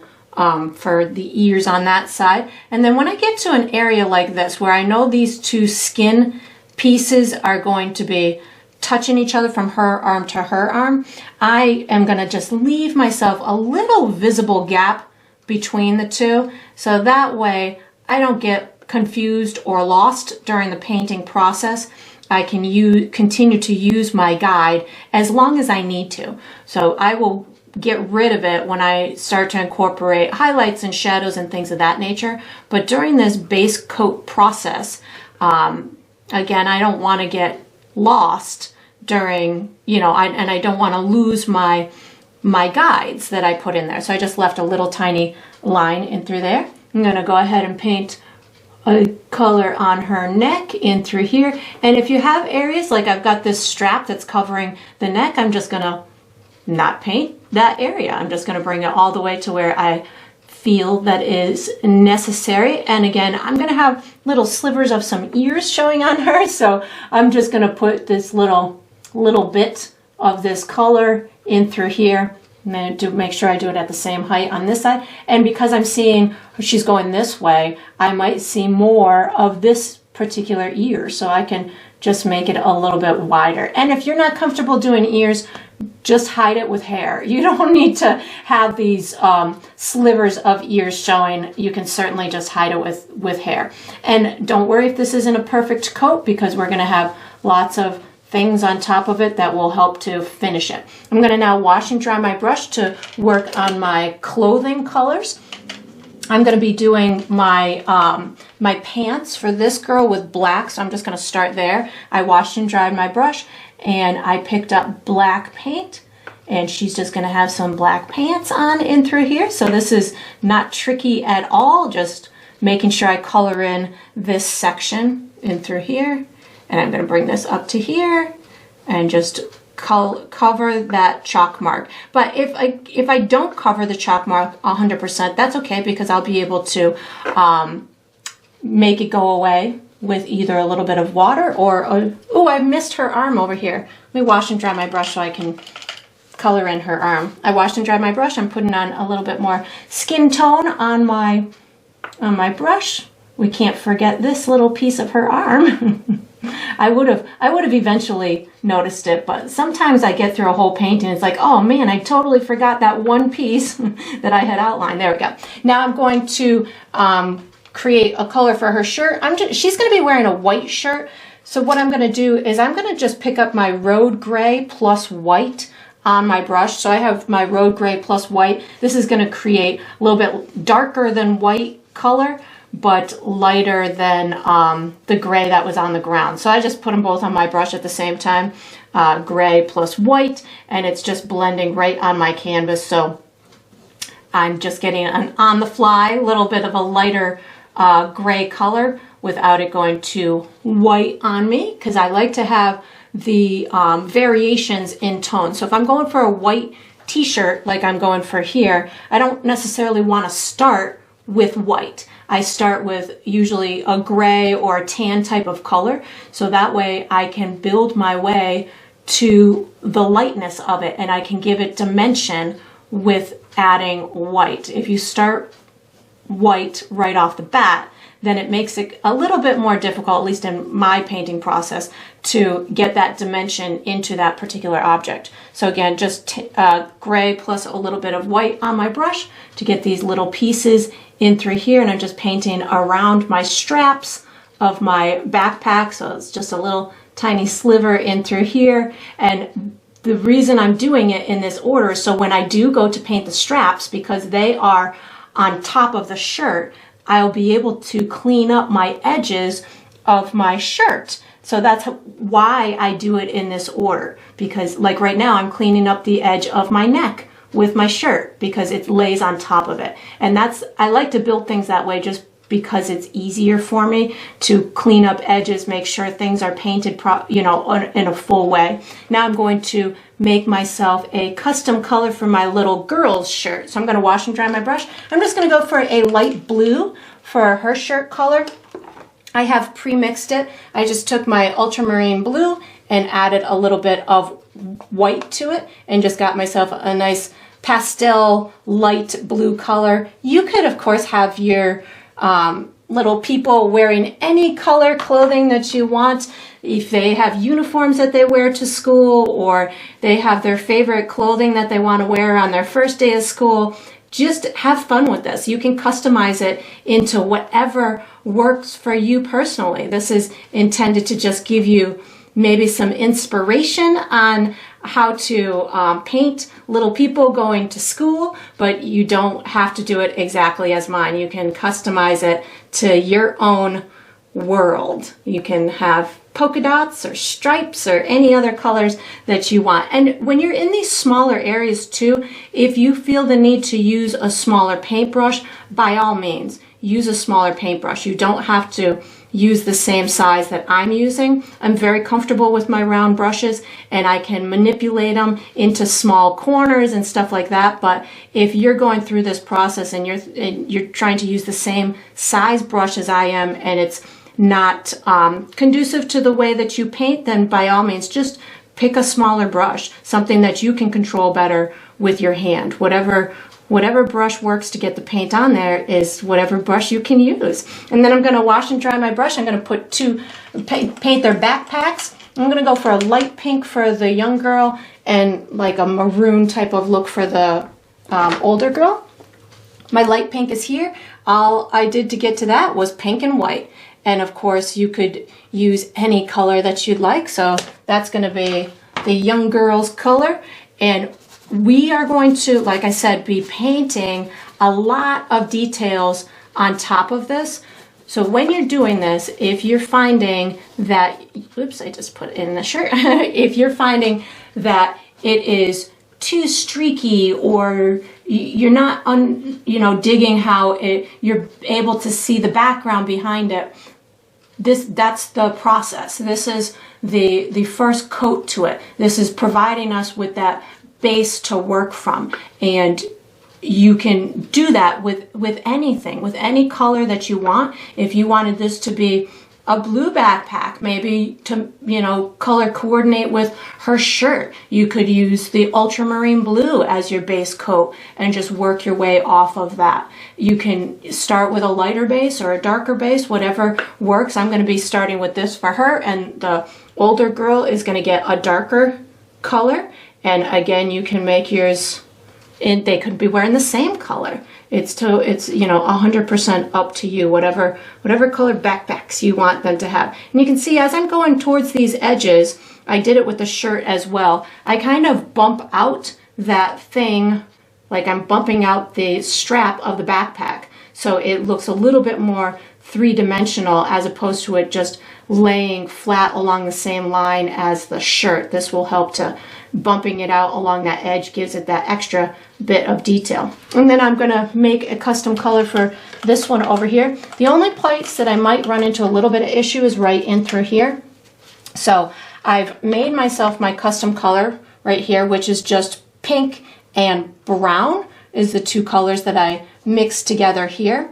for the ears on that side. And then when I get to an area like this where I know these two skin pieces are going to be touching each other from her arm to her arm, I am going to just leave myself a little visible gap between the two, so that way I don't get confused or lost during the painting process. I can continue to use my guide as long as I need to. So I will get rid of it when I start to incorporate highlights and shadows and things of that nature. But during this base coat process, again, I don't want to get lost during, you know, and I don't want to lose my guides that I put in there. So I just left a little tiny line in through there. I'm going to go ahead and paint a color on her neck in through here. And if you have areas, like I've got this strap that's covering the neck, I'm just going to not paint that area. I'm just going to bring it all the way to where I feel that is necessary. And again, I'm going to have little slivers of some ears showing on her, so I'm just going to put this little bit of this color in through here, and then make sure I do it at the same height on this side. And because I'm seeing she's going this way, I might see more of this particular ear, so I can just make it a little bit wider. And if you're not comfortable doing ears, just hide it with hair. You don't need to have these slivers of ears showing. You can certainly just hide it with hair. And don't worry if this isn't a perfect coat, because we're going to have lots of things on top of it that will help to finish it. I'm going to now wash and dry my brush to work on my clothing colors. I'm going to be doing my my pants for this girl with black, so I'm just going to start there. I washed and dried my brush, and I picked up black paint, and she's just going to have some black pants on in through here. So this is not tricky at all, just making sure I color in this section in through here. And I'm going to bring this up to here and just cover that chalk mark. But if I don't cover the chalk mark 100%, that's okay, because I'll be able to make it go away with either a little bit of water or, oh, I missed her arm over here. Let me wash and dry my brush so I can color in her arm. I washed and dried my brush. I'm putting on a little bit more skin tone on my brush. We can't forget this little piece of her arm. I would have eventually noticed it, but sometimes I get through a whole painting, it's like, oh man, I totally forgot that one piece that I had outlined. There we go. Now I'm going to create a color for her shirt. She's going to be wearing a white shirt, So what I'm going to do is I'm going to just pick up my road gray plus white on my brush. So I have my road gray plus white. This is going to create a little bit darker than white color, but lighter than the gray that was on the ground. So I just put them both on my brush at the same time, gray plus white, and it's just blending right on my canvas. So I'm just getting an on the fly little bit of a lighter gray color without it going too white on me, because I like to have the variations in tone. So if I'm going for a white t-shirt like I'm going for here, I don't necessarily want to start with white. I start with usually a gray or a tan type of color, so that way I can build my way to the lightness of it, and I can give it dimension with adding white. If you start white right off the bat, then it makes it a little bit more difficult, at least in my painting process, to get that dimension into that particular object. So again, just gray plus a little bit of white on my brush to get these little pieces in through here, and I'm just painting around my straps of my backpack, so it's just a little tiny sliver in through here. And the reason I'm doing it in this order is so when I do go to paint the straps, because they are on top of the shirt, I'll be able to clean up my edges of my shirt. So that's why I do it in this order, because like right now I'm cleaning up the edge of my neck with my shirt because it lays on top of it. And I like to build things that way just because it's easier for me to clean up edges, make sure things are painted in a full way. Now I'm going to make myself a custom color for my little girl's shirt. So I'm going to wash and dry my brush. I'm just going to go for a light blue for her shirt color. I have pre-mixed it. I just took my ultramarine blue and added a little bit of white to it and just got myself a nice pastel light blue color. You could of course have your little people wearing any color clothing that you want. If they have uniforms that they wear to school, or they have their favorite clothing that they want to wear on their first day of school, just have fun with this. You can customize it into whatever works for you personally. This is intended to just give you maybe some inspiration on how to paint little people going to school, but you don't have to do it exactly as mine. You can customize it to your own world. You can have polka dots or stripes or any other colors that you want. And when you're in these smaller areas too, if you feel the need to use a smaller paintbrush, by all means, use a smaller paintbrush. You don't have to use the same size that I'm using. I'm very comfortable with my round brushes and I can manipulate them into small corners and stuff like that. But if you're going through this process and you're trying to use the same size brush as I am, and it's not conducive to the way that you paint, then by all means just pick a smaller brush, something that you can control better with your hand. Whatever brush works to get the paint on there is whatever brush you can use. And then I'm going to wash and dry my brush. I'm going to paint their backpacks. I'm going to go for a light pink for the young girl and like a maroon type of look for the older girl. My light pink is here. All I did to get to that was pink and white. And of course you could use any color that you'd like. So that's going to be the young girl's color. And we are going to, like I said, be painting a lot of details on top of this. So when you're doing this, if you're finding that, oops, I just put it in the shirt. If you're finding that it is too streaky, or you're not digging how you're able to see the background behind it, that's the process. This is the first coat to it. This is providing us with that base to work from, and you can do that with anything, with any color that you want. If you wanted this to be a blue backpack, maybe to color coordinate with her shirt, you could use the ultramarine blue as your base coat and just work your way off of that. You can start with a lighter base or a darker base, whatever works. I'm going to be starting with this for her, and the older girl is going to get a darker color. And again, you can make yours, they could be wearing the same color. It's you know, 100% up to you, whatever colored backpacks you want them to have. And you can see as I'm going towards these edges, I did it with the shirt as well. I kind of bump out that thing, like I'm bumping out the strap of the backpack. So it looks a little bit more three-dimensional as opposed to it just laying flat along the same line as the shirt. This will help to bumping it out along that edge, gives it that extra bit of detail. And then I'm gonna make a custom color for this one over here. The only place that I might run into a little bit of issue is right in through here. So I've made myself my custom color right here, which is just pink and brown is the two colors that I mixed together here.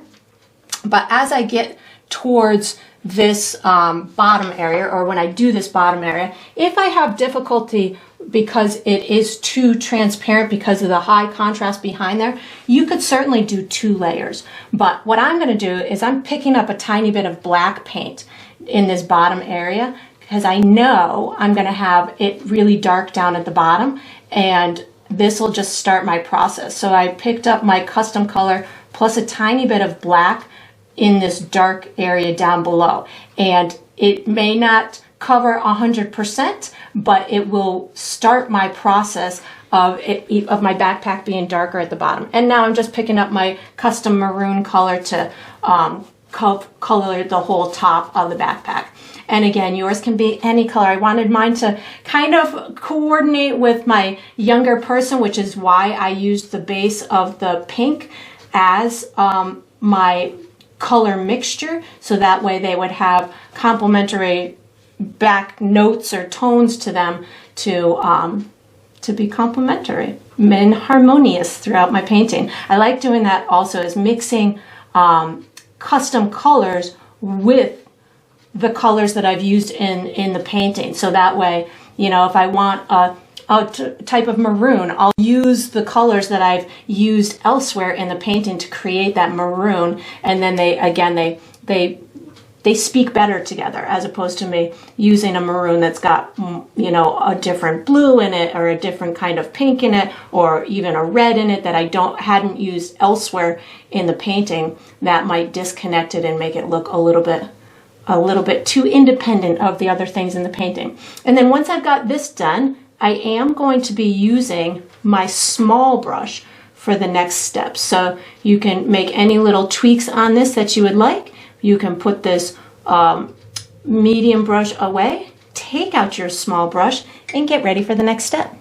But as I get towards this bottom area, or when I do this bottom area, if I have difficulty because it is too transparent because of the high contrast behind there, you could certainly do 2 layers. But what I'm going to do is I'm picking up a tiny bit of black paint in this bottom area because I know I'm going to have it really dark down at the bottom, and this will just start my process. So I picked up my custom color plus a tiny bit of black in this dark area down below, and it may not cover 100%, but it will start my process of my backpack being darker at the bottom. And now I'm just picking up my custom maroon color to color the whole top of the backpack. And again, yours can be any color. I wanted mine to kind of coordinate with my younger person, which is why I used the base of the pink as my color mixture, so that way they would have complementary back notes or tones to them to be complementary and harmonious throughout my painting. I like doing that also, is mixing custom colors with the colors that I've used in the painting. So that way, you know, if I want a type of maroon, I'll use the colors that I've used elsewhere in the painting to create that maroon, and then they speak better together, as opposed to me using a maroon that's got, you know, a different blue in it, or a different kind of pink in it, or even a red in it that I hadn't used elsewhere in the painting. That might disconnect it and make it look a little bit too independent of the other things in the painting. And then once I've got this done, I am going to be using my small brush for the next step. So you can make any little tweaks on this that you would like. You can put this medium brush away, take out your small brush, and get ready for the next step.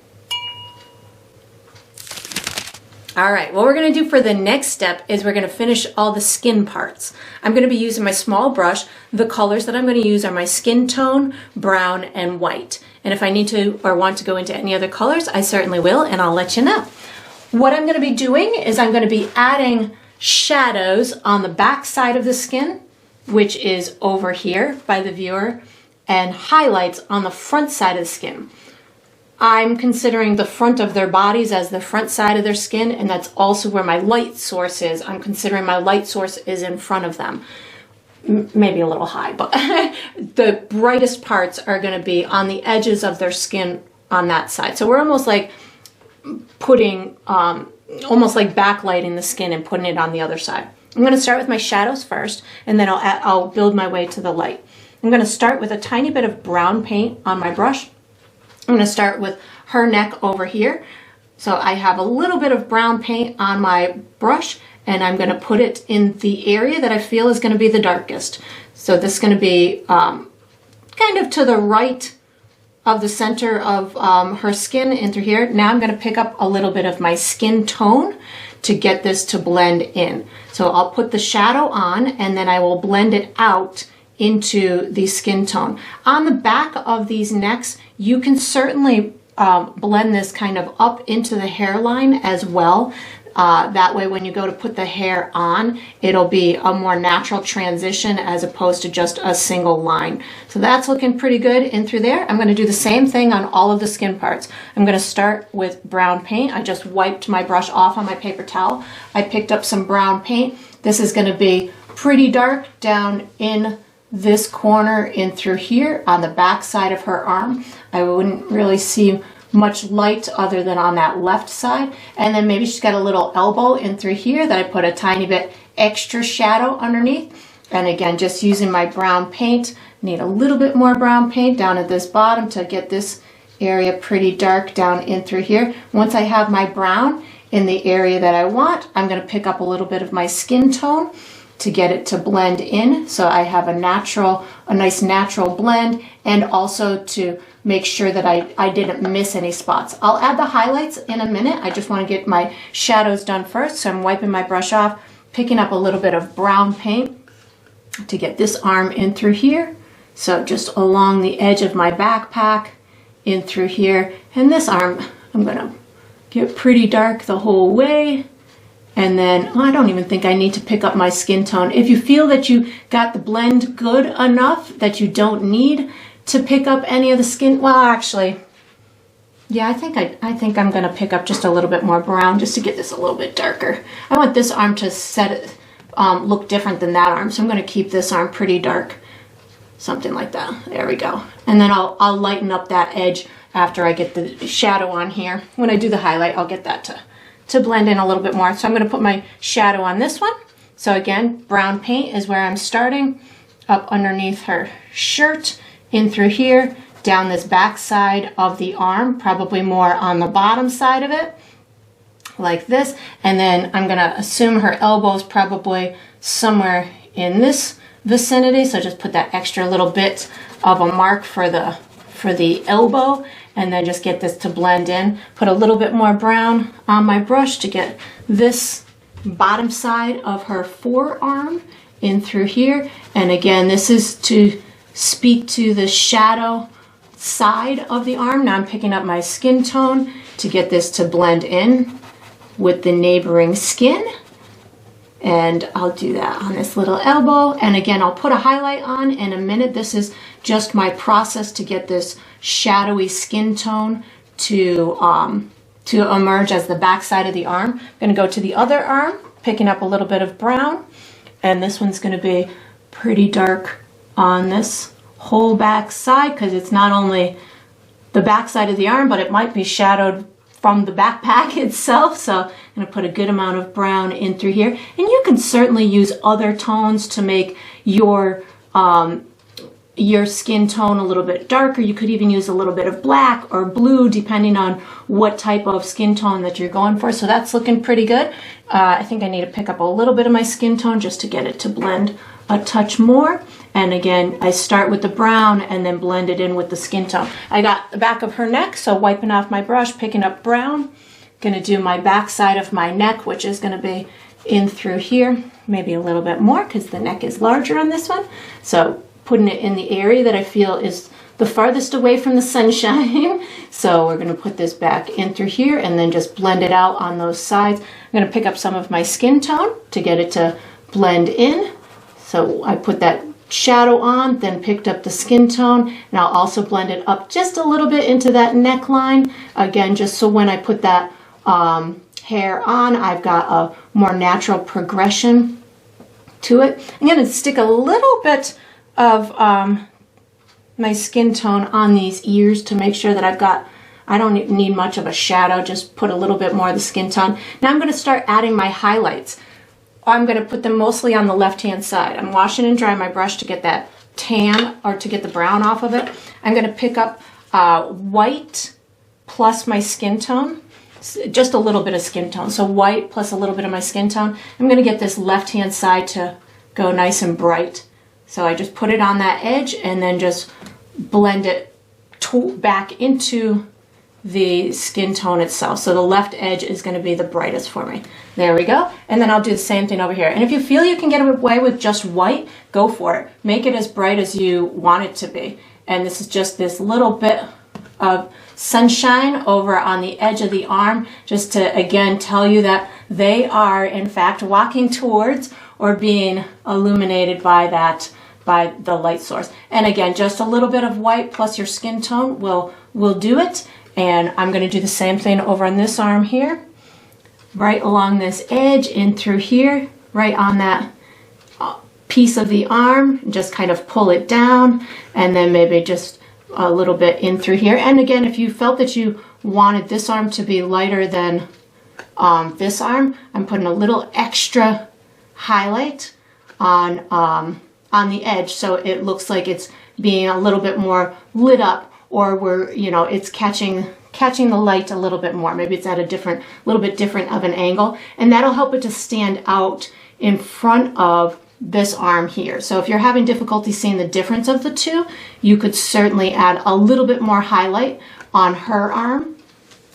All right, what we're gonna do for the next step is we're gonna finish all the skin parts. I'm gonna be using my small brush. The colors that I'm gonna use are my skin tone, brown, and white. And if I need to or want to go into any other colors, I certainly will, and I'll let you know. What I'm gonna be doing is I'm gonna be adding shadows on the back side of the skin, which is over here by the viewer, and highlights on the front side of the skin. I'm considering the front of their bodies as the front side of their skin, and that's also where my light source is. I'm considering my light source is in front of them. Maybe a little high, but the brightest parts are going to be on the edges of their skin on that side. So we're almost like putting, almost like backlighting the skin and putting it on the other side. I'm going to start with my shadows first, and then I'll build my way to the light. I'm going to start with a tiny bit of brown paint on my brush. I'm going to start with her neck over here. So I have a little bit of brown paint on my brush, and I'm going to put it in the area that I feel is going to be the darkest. So this is going to be kind of to the right of the center of her skin in through here. Now I'm going to pick up a little bit of my skin tone to get this to blend in. So I'll put the shadow on, and then I will blend it out into the skin tone. On the back of these necks, you can certainly blend this kind of up into the hairline as well. That way when you go to put the hair on, it'll be a more natural transition as opposed to just a single line. So that's looking pretty good in through there. I'm going to do the same thing on all of the skin parts. I'm going to start with brown paint. I just wiped my brush off on my paper towel. I picked up some brown paint. This is going to be pretty dark down in this corner in through here on the back side of her arm. I wouldn't really see much light other than on that left side. And then maybe she's got a little elbow in through here that I put a tiny bit extra shadow underneath. And again, just using my brown paint. Need a little bit more brown paint down at this bottom to get this area pretty dark down in through here. Once I have my brown in the area that I want, I'm going to pick up a little bit of my skin tone to get it to blend in, so I have a nice natural blend, and also to make sure that I didn't miss any spots. I'll add the highlights in a minute. I just want to get my shadows done first, so I'm wiping my brush off, picking up a little bit of brown paint to get this arm in through here. So just along the edge of my backpack, in through here, and this arm I'm going to get pretty dark the whole way. And then I don't even think I need to pick up my skin tone. If you feel that you got the blend good enough that you don't need to pick up any of the skin, well, actually, yeah, I think I'm going to pick up just a little bit more brown just to get this a little bit darker. I want this arm to look different than that arm, so I'm going to keep this arm pretty dark, something like that. There we go. And then I'll lighten up that edge after I get the shadow on here. When I do the highlight, I'll get that to blend in a little bit more. So I'm going to put my shadow on this one. So again, brown paint is where I'm starting, up underneath her shirt, in through here, down this back side of the arm, probably more on the bottom side of it, like this. And then I'm going to assume her elbow is probably somewhere in this vicinity. So just put that extra little bit of a mark for the elbow, and then just get this to blend in. Put a little bit more brown on my brush to get this bottom side of her forearm in through here. And again, this is to speak to the shadow side of the arm. Now I'm picking up my skin tone to get this to blend in with the neighboring skin. And I'll do that on this little elbow. And again, I'll put a highlight on in a minute. This is just my process to get this shadowy skin tone to emerge as the back side of the arm. I'm going to go to the other arm, picking up a little bit of brown. And this one's going to be pretty dark on this whole back side, because it's not only the back side of the arm, but it might be shadowed from the backpack itself. So I'm going to put a good amount of brown in through here. And you can certainly use other tones to make your skin tone a little bit darker. You could even use a little bit of black or blue, depending on what type of skin tone that you're going for. So that's looking pretty good. I think I need to pick up a little bit of my skin tone just to get it to blend a touch more. And again, I start with the brown and then blend it in with the skin tone. I got the back of her neck, so wiping off my brush, picking up brown. Gonna do my back side of my neck, which is gonna be in through here, maybe a little bit more because the neck is larger on this one. So putting it in the area that I feel is the farthest away from the sunshine. So we're gonna put this back in through here and then just blend it out on those sides. I'm gonna pick up some of my skin tone to get it to blend in. So I put that shadow on, then picked up the skin tone, and I'll also blend it up just a little bit into that neckline. Again, just so when I put that hair on, I've got a more natural progression to it. I'm going to stick a little bit of my skin tone on these ears to make sure that I don't need much of a shadow, just put a little bit more of the skin tone. Now I'm going to start adding my highlights. I'm going to put them mostly on the left-hand side. I'm washing and drying my brush to get that tan, or to get the brown off of it. I'm going to pick up white plus my skin tone, just a little bit of skin tone. So white plus a little bit of my skin tone. I'm going to get this left-hand side to go nice and bright. So I just put it on that edge and then just blend it back into the skin tone itself. So the left edge is going to be the brightest for me. There we go. And then I'll do the same thing over here. And if you feel you can get away with just white, go for it. Make it as bright as you want it to be. And this is just this little bit of sunshine over on the edge of the arm, just to again tell you that they are in fact walking towards or being illuminated by the light source. And again, just a little bit of white plus your skin tone will do it. And I'm going to do the same thing over on this arm here, right along this edge, in through here, right on that piece of the arm. Just kind of pull it down, and then maybe just a little bit in through here. And again, if you felt that you wanted this arm to be lighter than this arm, I'm putting a little extra highlight on the edge, so it looks like it's being a little bit more lit up, or we're, you know, it's catching the light a little bit more. Maybe it's at a little bit different of an angle, and that'll help it to stand out in front of this arm here. So if you're having difficulty seeing the difference of the two, you could certainly add a little bit more highlight on her arm,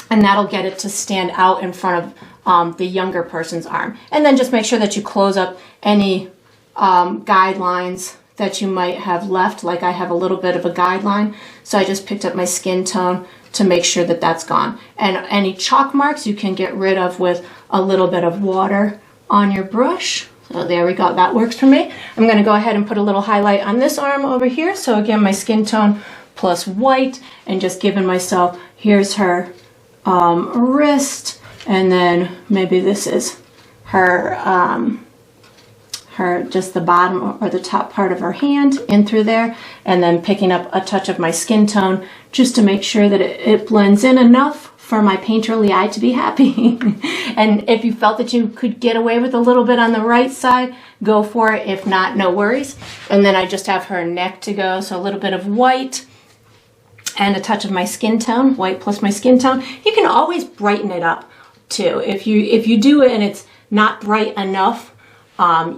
and that'll get it to stand out in front of the younger person's arm. And then just make sure that you close up any guidelines that you might have left. Like I have a little bit of a guideline, so I just picked up my skin tone to make sure that that's gone. And any chalk marks you can get rid of with a little bit of water on your brush. So there we go, that works for me. I'm gonna go ahead and put a little highlight on this arm over here. So again, my skin tone plus white, and just giving myself, here's her wrist, and then maybe this is her, just the bottom or the top part of her hand in through there, and then picking up a touch of my skin tone just to make sure that it blends in enough for my painterly eye to be happy. And if you felt that you could get away with a little bit on the right side, go for it. If not, no worries. And then I just have her neck to go, so a little bit of white and a touch of my skin tone, white plus my skin tone. You can always brighten it up too. If you do it and it's not bright enough,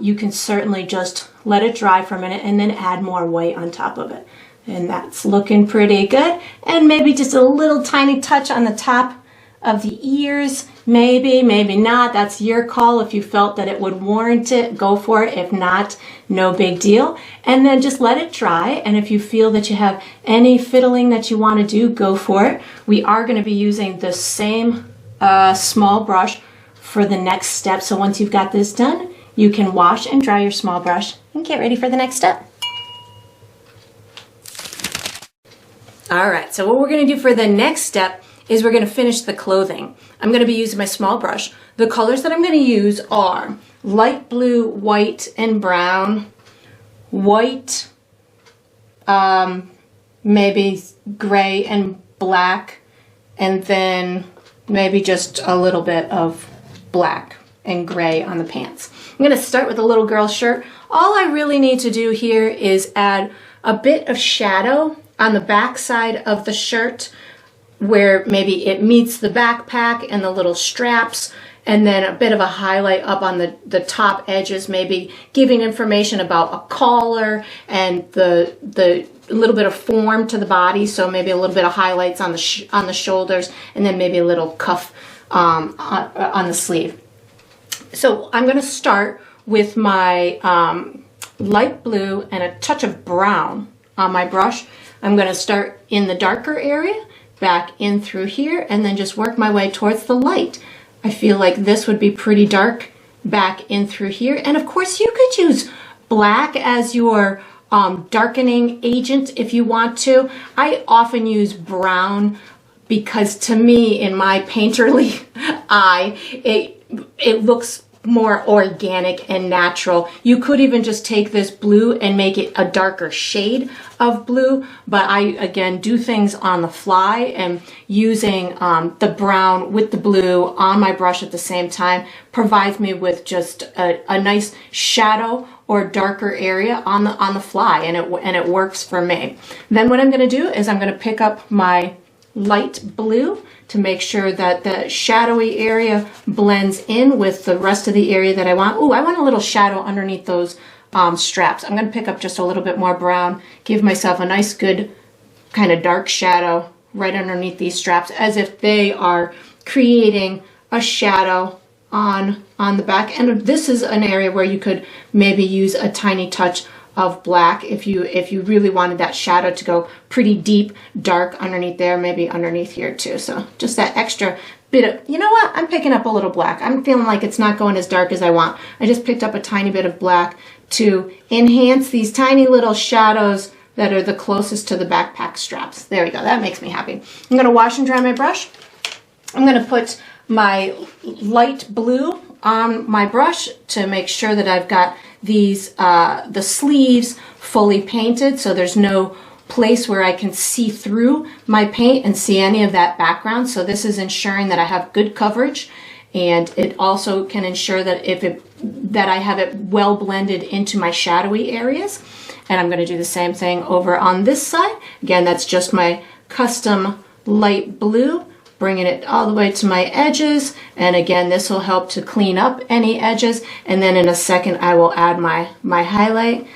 you can certainly just let it dry for a minute and then add more white on top of it. And that's looking pretty good. And maybe just a little tiny touch on the top of the ears. Maybe, maybe not. That's your call. If you felt that it would warrant it, go for it. If not, no big deal. And then just let it dry. And if you feel that you have any fiddling that you want to do, go for it. We are going to be using the same small brush for the next step. So once you've got this done, you can wash and dry your small brush and get ready for the next step. All right, so what we're going to do for the next step is we're going to finish the clothing. I'm going to be using my small brush. The colors that I'm going to use are light blue, white, and brown, white, maybe gray and black, and then maybe just a little bit of black and gray on the pants. I'm going to start with a little girl's shirt. All I really need to do here is add a bit of shadow on the back side of the shirt where maybe it meets the backpack and the little straps, and then a bit of a highlight up on the top edges, maybe giving information about a collar and the little bit of form to the body, so maybe a little bit of highlights on the shoulders, and then maybe a little cuff on the sleeve. So I'm going to start with my light blue and a touch of brown on my brush. I'm going to start in the darker area, back in through here, and then just work my way towards the light. I feel like this would be pretty dark back in through here. And of course you could use black as your darkening agent if you want to. I often use brown because to me, in my painterly eye, it looks more organic and natural. You could even just take this blue and make it a darker shade of blue, but I again do things on the fly, and using the brown with the blue on my brush at the same time provides me with just a nice shadow or darker area on the fly, and it works for me. Then what I'm going to do is I'm going to pick up my light blue to make sure that the shadowy area blends in with the rest of the area that I want. Ooh, I want a little shadow underneath those straps. I'm going to pick up just a little bit more brown, give myself a nice good kind of dark shadow right underneath these straps, as if they are creating a shadow on the back. And this is an area where you could maybe use a tiny touch of black if you really wanted that shadow to go pretty deep, dark underneath there, maybe underneath here too. So just that extra bit of, you know what, I'm picking up a little black. I'm feeling like it's not going as dark as I want. I just picked up a tiny bit of black to enhance these tiny little shadows that are the closest to the backpack straps. There we go, that makes me happy. I'm gonna wash and dry my brush. I'm gonna put my light blue on my brush to make sure that I've got these the sleeves fully painted, so there's no place where I can see through my paint and see any of that background. So this is ensuring that I have good coverage, and it also can ensure that that I have it well blended into my shadowy areas. And I'm going to do the same thing over on this side. Again, that's just my custom light blue, bringing it all the way to my edges. And again, this will help to clean up any edges. And then in a second, I will add my highlight.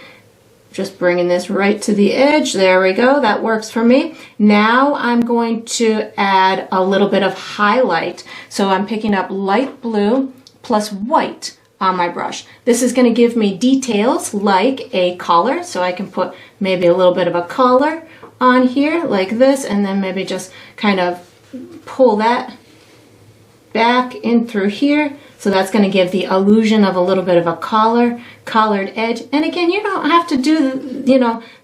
Just bringing this right to the edge. There we go. That works for me. Now I'm going to add a little bit of highlight. So I'm picking up light blue plus white on my brush. This is going to give me details like a collar. So I can put maybe a little bit of a collar on here like this, and then maybe just kind of pull that back in through here. So that's going to give the illusion of a little bit of a collared edge. And again, you don't have to do,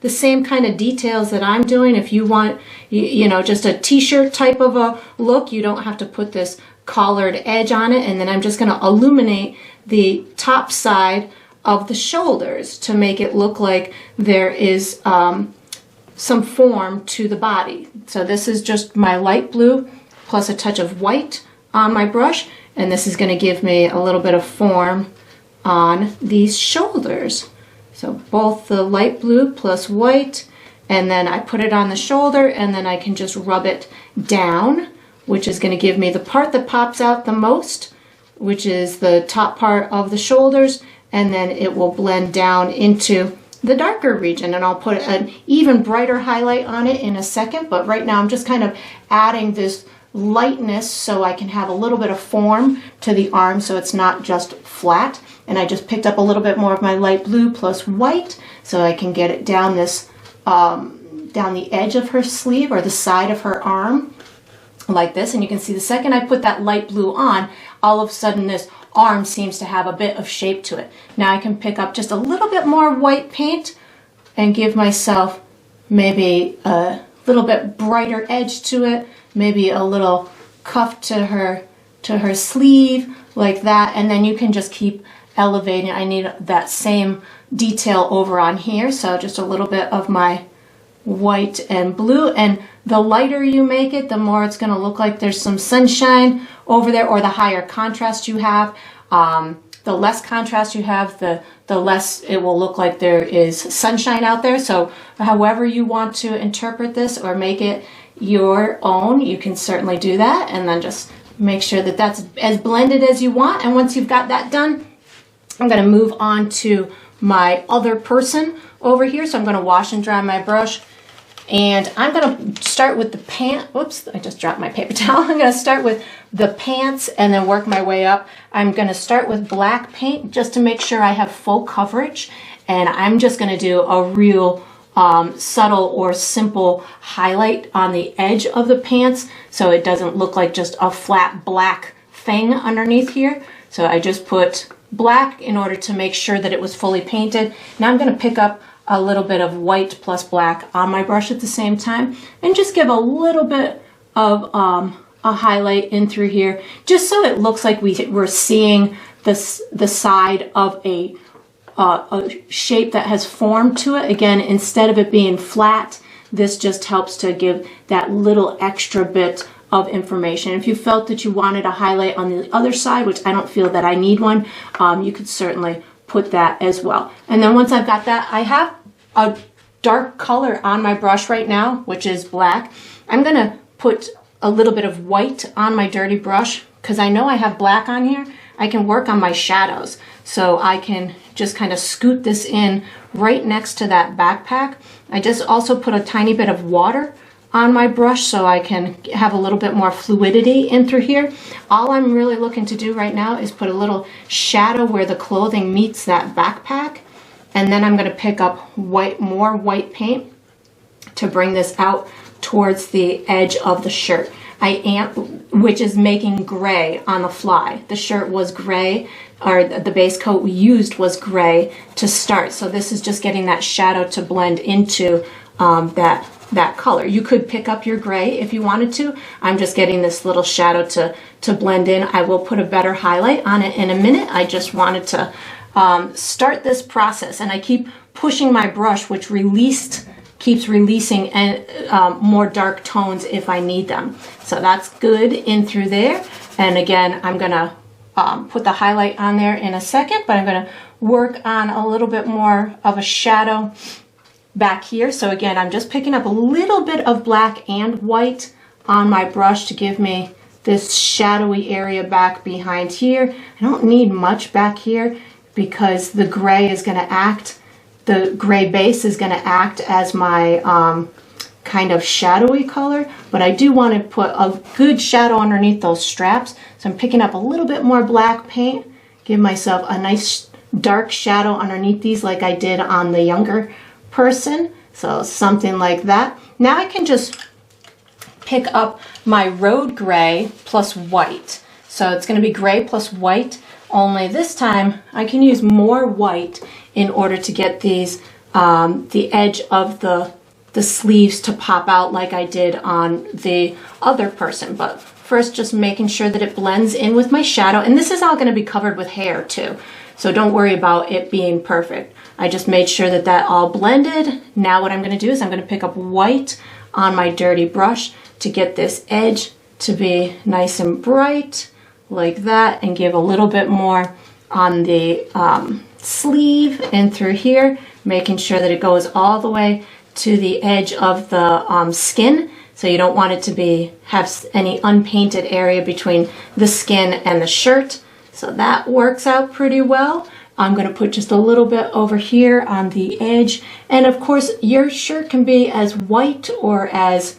the same kind of details that I'm doing. If you want, just a t-shirt type of a look, you don't have to put this collared edge on it. And then I'm just going to illuminate the top side of the shoulders to make it look like there is some form to the body. So this is just my light blue plus a touch of white on my brush, and this is going to give me a little bit of form on these shoulders. So both the light blue plus white, and then I put it on the shoulder, and then I can just rub it down, which is going to give me the part that pops out the most, which is the top part of the shoulders, and then it will blend down into the darker region, and I'll put an even brighter highlight on it in a second. But right now I'm just kind of adding this lightness so I can have a little bit of form to the arm so it's not just flat. And I just picked up a little bit more of my light blue plus white so I can get it down this down the edge of her sleeve or the side of her arm like this. And you can see the second I put that light blue on, all of a sudden this arm seems to have a bit of shape to it. Now I can pick up just a little bit more white paint and give myself maybe a little bit brighter edge to it, maybe a little cuff to her sleeve like that, and then you can just keep elevating. I need that same detail over on here, so just a little bit of my white and blue, and the lighter you make it, the more it's going to look like there's some sunshine over there, or the higher contrast you have. The less contrast you have, the less it will look like there is sunshine out there. So however you want to interpret this or make it your own, you can certainly do that, and then just make sure that that's as blended as you want. And once you've got that done, I'm going to move on to my other person over here. So I'm going to wash and dry my brush, and I'm going to start with the pant. Whoops, I just dropped my paper towel. I'm going to start with the pants and then work my way up. I'm going to start with black paint just to make sure I have full coverage, and I'm just going to do a real subtle or simple highlight on the edge of the pants so it doesn't look like just a flat black thing underneath here. So I just put black in order to make sure that it was fully painted. Now I'm going to pick up a little bit of white plus black on my brush at the same time and just give a little bit of a highlight in through here, just so it looks like we're seeing the side of a shape that has form to it. Again, instead of it being flat, this just helps to give that little extra bit of information. If you felt that you wanted a highlight on the other side, which I don't feel that I need one, you could certainly put that as well. And then once I've got that, I have a dark color on my brush right now, which is black. I'm going to put a little bit of white on my dirty brush because I know I have black on here. I can work on my shadows. So I can just kind of scoot this in right next to that backpack. I just also put a tiny bit of water on my brush so I can have a little bit more fluidity in through here. All I'm really looking to do right now is put a little shadow where the clothing meets that backpack. And then I'm going to pick up more white paint to bring this out towards the edge of the shirt. Which is making gray on the fly. The shirt was gray, or the base coat we used was gray to start. So this is just getting that shadow to blend into that color. You could pick up your gray if you wanted to. I'm just getting this little shadow to blend in. I will put a better highlight on it in a minute. I just wanted to start this process, and I keep pushing my brush, which released keeps releasing and more dark tones if I need them. So that's good in through there. And again, I'm gonna put the highlight on there in a second, but I'm gonna work on a little bit more of a shadow back here. So again, I'm just picking up a little bit of black and white on my brush to give me this shadowy area back behind here. I don't need much back here because the gray is going to act, the gray base is going to act as my kind of shadowy color, but I do want to put a good shadow underneath those straps. So I'm picking up a little bit more black paint, give myself a nice dark shadow underneath these like I did on the younger person. So something like that. Now I can just pick up my road gray plus white. So it's going to be gray plus white, only this time I can use more white in order to get these, the edge of the sleeves to pop out like I did on the other person. But first, just making sure that it blends in with my shadow. And this is all going to be covered with hair too. So don't worry about it being perfect. I just made sure that that all blended. Now what I'm going to do is I'm going to pick up white on my dirty brush to get this edge to be nice and bright like that, and give a little bit more on the sleeve and through here, making sure that it goes all the way to the edge of the skin. So you don't want it to have any unpainted area between the skin and the shirt. So that works out pretty well. I'm going to put just a little bit over here on the edge. And of course, your shirt can be as white or as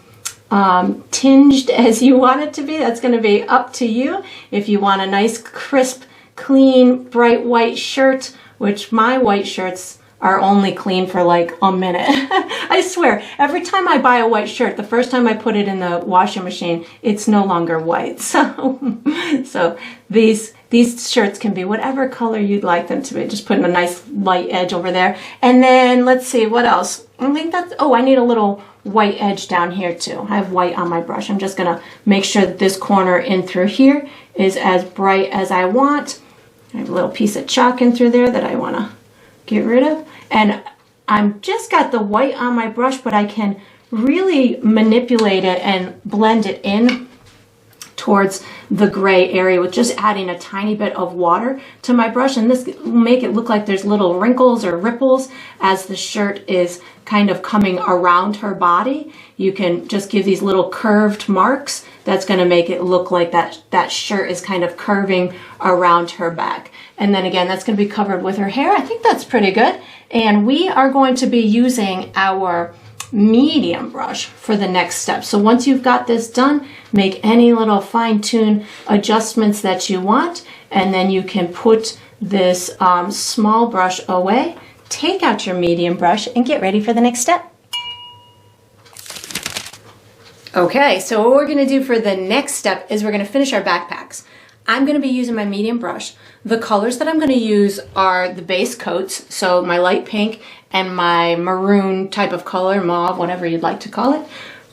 tinged as you want it to be. That's going to be up to you. If you want a nice, crisp, clean, bright white shirt, which my white shirts are only clean for like a minute. I swear, every time I buy a white shirt, the first time I put it in the washing machine, it's no longer white. So these shirts can be whatever color you'd like them to be. Just putting a nice light edge over there. And then let's see, what else? I think that's, oh, I need a little white edge down here too. I have white on my brush. I'm just gonna make sure that this corner in through here is as bright as I want. I have a little piece of chalk in through there that I wanna get rid of. And I'm just got the white on my brush, but I can really manipulate it and blend it in towards the gray area with just adding a tiny bit of water to my brush. And this will make it look like there's little wrinkles or ripples as the shirt is kind of coming around her body. You can just give these little curved marks. That's going to make it look like that shirt is kind of curving around her back. And then again, that's going to be covered with her hair. I think that's pretty good. And we are going to be using our medium brush for the next step. So once you've got this done, make any little fine-tune adjustments that you want, and then you can put this small brush away, take out your medium brush, and get ready for the next step. Okay, so what we're going to do for the next step is we're going to finish our backpacks. I'm going to be using my medium brush. The colors that I'm going to use are the base coats, so my light pink and my maroon type of color, mauve, whatever you'd like to call it,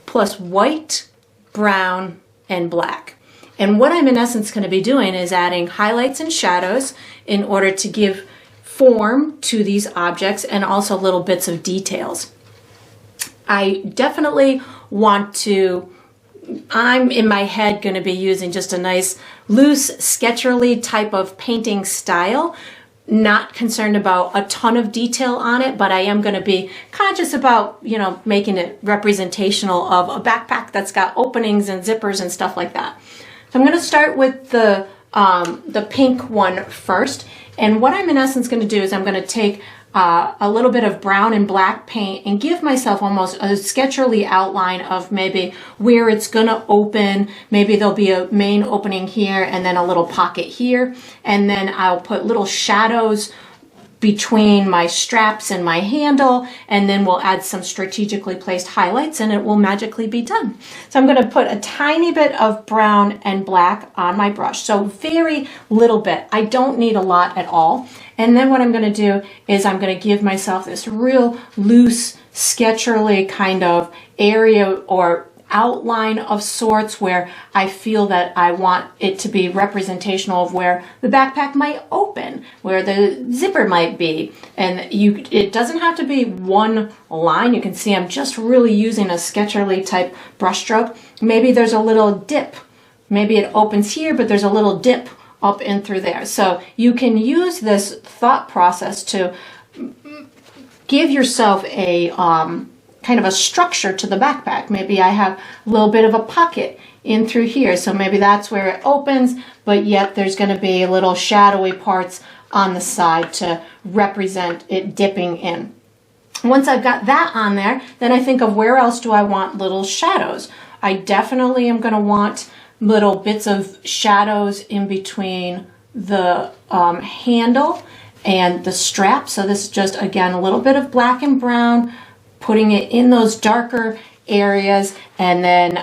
plus white, brown, and black. And what I'm in essence going to be doing is adding highlights and shadows in order to give form to these objects and also little bits of details. I definitely want to, I'm in my head going to be using just a nice loose sketcherly type of painting style. Not concerned about a ton of detail on it, but I am going to be conscious about, you know, making it representational of a backpack that's got openings and zippers and stuff like that. So I'm going to start with the pink one first. And what I'm in essence going to do is I'm going to take a little bit of brown and black paint and give myself almost a sketcherly outline of maybe where it's going to open. Maybe there'll be a main opening here and then a little pocket here. And then I'll put little shadows between my straps and my handle, and then we'll add some strategically placed highlights and it will magically be done. So I'm going to put a tiny bit of brown and black on my brush. So very little bit. I don't need a lot at all. And then what I'm going to do is I'm going to give myself this real loose, sketcherly kind of area or outline of sorts where I feel that I want it to be representational of where the backpack might open, where the zipper might be. And it doesn't have to be one line. You can see I'm just really using a sketcherly type brush stroke. Maybe there's a little dip. Maybe it opens here, but there's a little dip up in through there. So you can use this thought process to give yourself a kind of a structure to the backpack. Maybe I have a little bit of a pocket in through here, so maybe that's where it opens, but yet there's going to be little shadowy parts on the side to represent it dipping in. Once I've got that on there, then I think of where else do I want little shadows. I definitely am going to want little bits of shadows in between the handle and the strap. So this is just, again, a little bit of black and brown, putting it in those darker areas, and then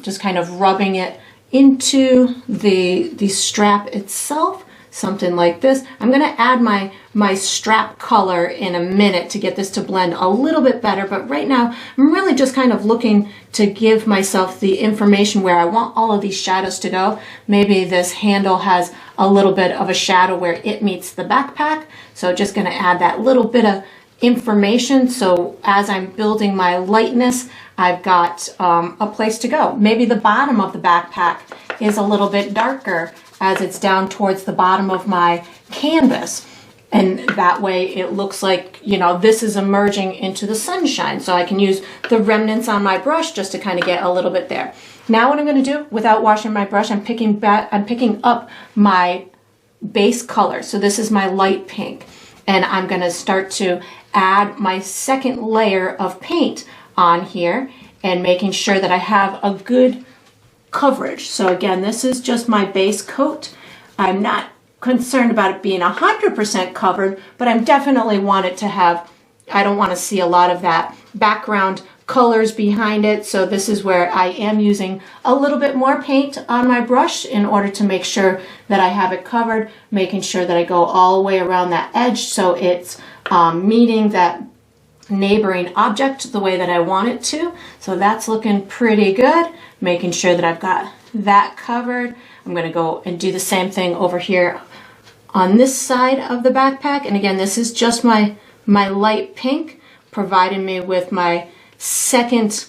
just kind of rubbing it into the strap itself, something like this. I'm going to add my strap color in a minute to get this to blend a little bit better, but right now I'm really just kind of looking to give myself the information where I want all of these shadows to go. Maybe this handle has a little bit of a shadow where it meets the backpack, so just going to add that little bit of information, so as I'm building my lightness, I've got a place to go. Maybe the bottom of the backpack is a little bit darker as it's down towards the bottom of my canvas, and that way it looks like, you know, this is emerging into the sunshine, so I can use the remnants on my brush just to kind of get a little bit there. Now what I'm going to do, without washing my brush, I'm picking up my base color. So this is my light pink, and I'm going to start to add my second layer of paint on here and making sure that I have a good coverage. So again, this is just my base coat. I'm not concerned about it being 100% covered, but I definitely want it to have, I don't want to see a lot of that background colors behind it. So this is where I am using a little bit more paint on my brush in order to make sure that I have it covered, making sure that I go all the way around that edge so it's meeting that neighboring object the way that I want it to. So that's looking pretty good, making sure that I've got that covered. I'm going to go and do the same thing over here on this side of the backpack. And again, this is just my light pink, providing me with my second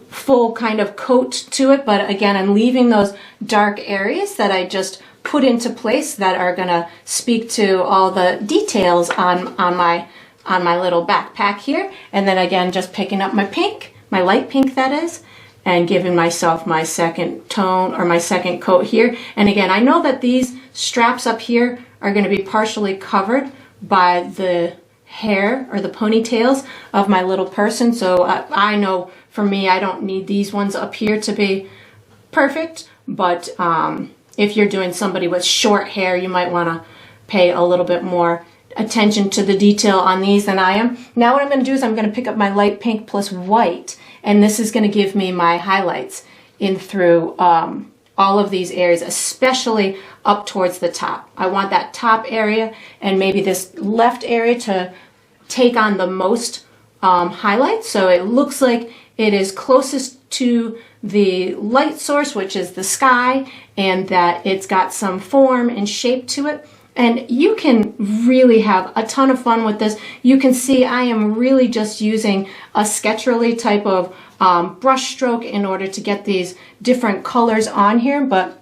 full kind of coat to it. But again, I'm leaving those dark areas that I just put into place that are going to speak to all the details on my little backpack here. And then again, just picking up my pink, my light pink that is, and giving myself my second tone or my second coat here. And again, I know that these straps up here are going to be partially covered by the hair or the ponytails of my little person. So I know for me, I don't need these ones up here to be perfect, but if you're doing somebody with short hair, you might want to pay a little bit more attention to the detail on these than I am. Now what I'm going to do is I'm going to pick up my light pink plus white, and this is going to give me my highlights in through all of these areas, especially up towards the top. I want that top area and maybe this left area to take on the most highlights, so it looks like it is closest to the light source, which is the sky, and that it's got some form and shape to it. And you can really have a ton of fun with this. You can see I am really just using a sketcherly type of brush stroke in order to get these different colors on here, but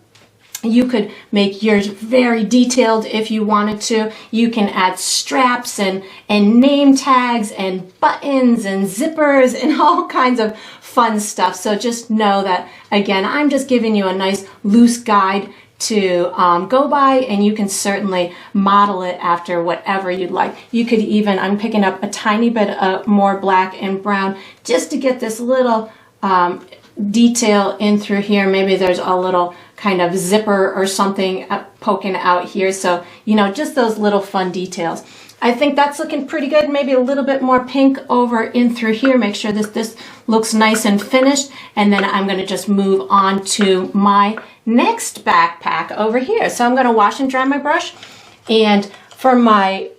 you could make yours very detailed if you wanted to. You can add straps and name tags and buttons and zippers and all kinds of fun stuff. So just know that, again, I'm just giving you a nice loose guide to go by, and you can certainly model it after whatever you'd like. You could even, I'm picking up a tiny bit more black and brown just to get this little detail in through here. Maybe there's a little kind of zipper or something poking out here. So, you know, just those little fun details. I think that's looking pretty good. Maybe a little bit more pink over in through here. Make sure this looks nice and finished. And then I'm going to just move on to my next backpack over here. So I'm going to wash and dry my brush. And for my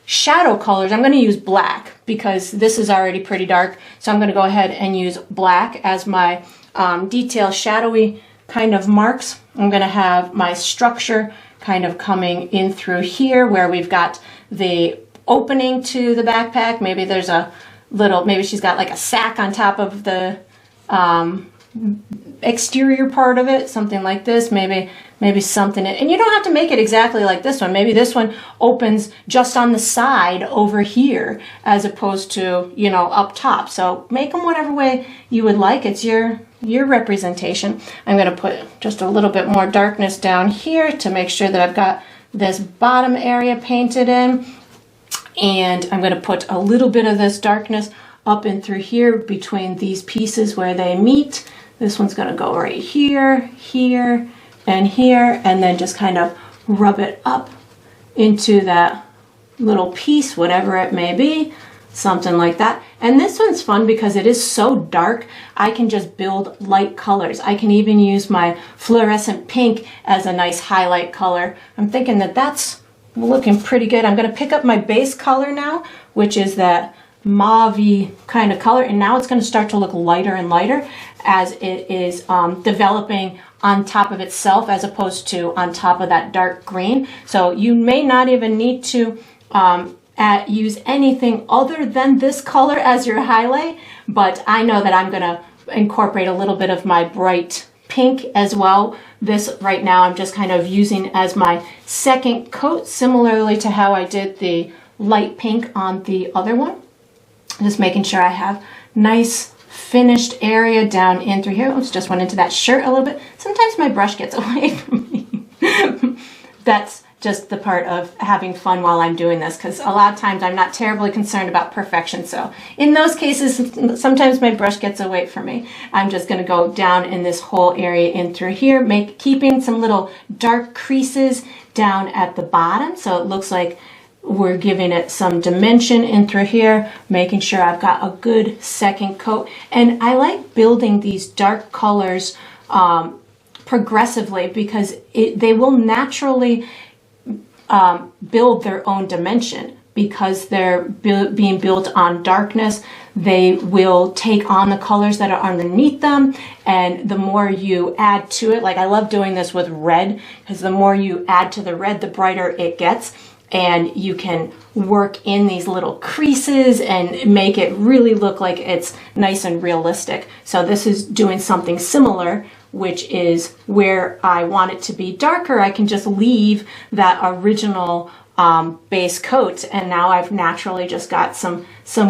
shadow colors, I'm going to use black because this is already pretty dark. So I'm going to go ahead and use black as my detail shadowy kind of marks. I'm going to have my structure kind of coming in through here where we've got the opening to the backpack. Maybe there's a little, maybe she's got like a sack on top of the exterior part of it, something like this, maybe something, and you don't have to make it exactly like this one. Maybe this one opens just on the side over here as opposed to, you know, up top. So make them whatever way you would like. It's your representation. I'm going to put just a little bit more darkness down here to make sure that I've got this bottom area painted in, and I'm going to put a little bit of this darkness up and through here between these pieces where they meet. This one's going to go right here, here, and here, and then just kind of rub it up into that little piece, whatever it may be, something like that. And this one's fun because it is so dark, I can just build light colors. I can even use my fluorescent pink as a nice highlight color. I'm thinking that that's looking pretty good. I'm going to pick up my base color now, which is that mauve-y kind of color, and now it's going to start to look lighter and lighter as it is developing on top of itself as opposed to on top of that dark green. So you may not even need to use anything other than this color as your highlight, but I know that I'm going to incorporate a little bit of my bright pink as well. This right now I'm just kind of using as my second coat, similarly to how I did the light pink on the other one. Just making sure I have nice finished area down in through here. Oops, just went into that shirt a little bit. Sometimes my brush gets away from me. That's just the part of having fun while I'm doing this, because a lot of times I'm not terribly concerned about perfection. So in those cases, sometimes my brush gets away from me. I'm just going to go down in this whole area in through here, keeping some little dark creases down at the bottom, so it looks like we're giving it some dimension in through here, making sure I've got a good second coat. And I like building these dark colors progressively because they will naturally build their own dimension because they're being built on darkness. They will take on the colors that are underneath them, and the more you add to it, like I love doing this with red, because the more you add to the red, the brighter it gets. And you can work in these little creases and make it really look like it's nice and realistic. So this is doing something similar, which is where I want it to be darker, I can just leave that original base coat, and now I've naturally just got some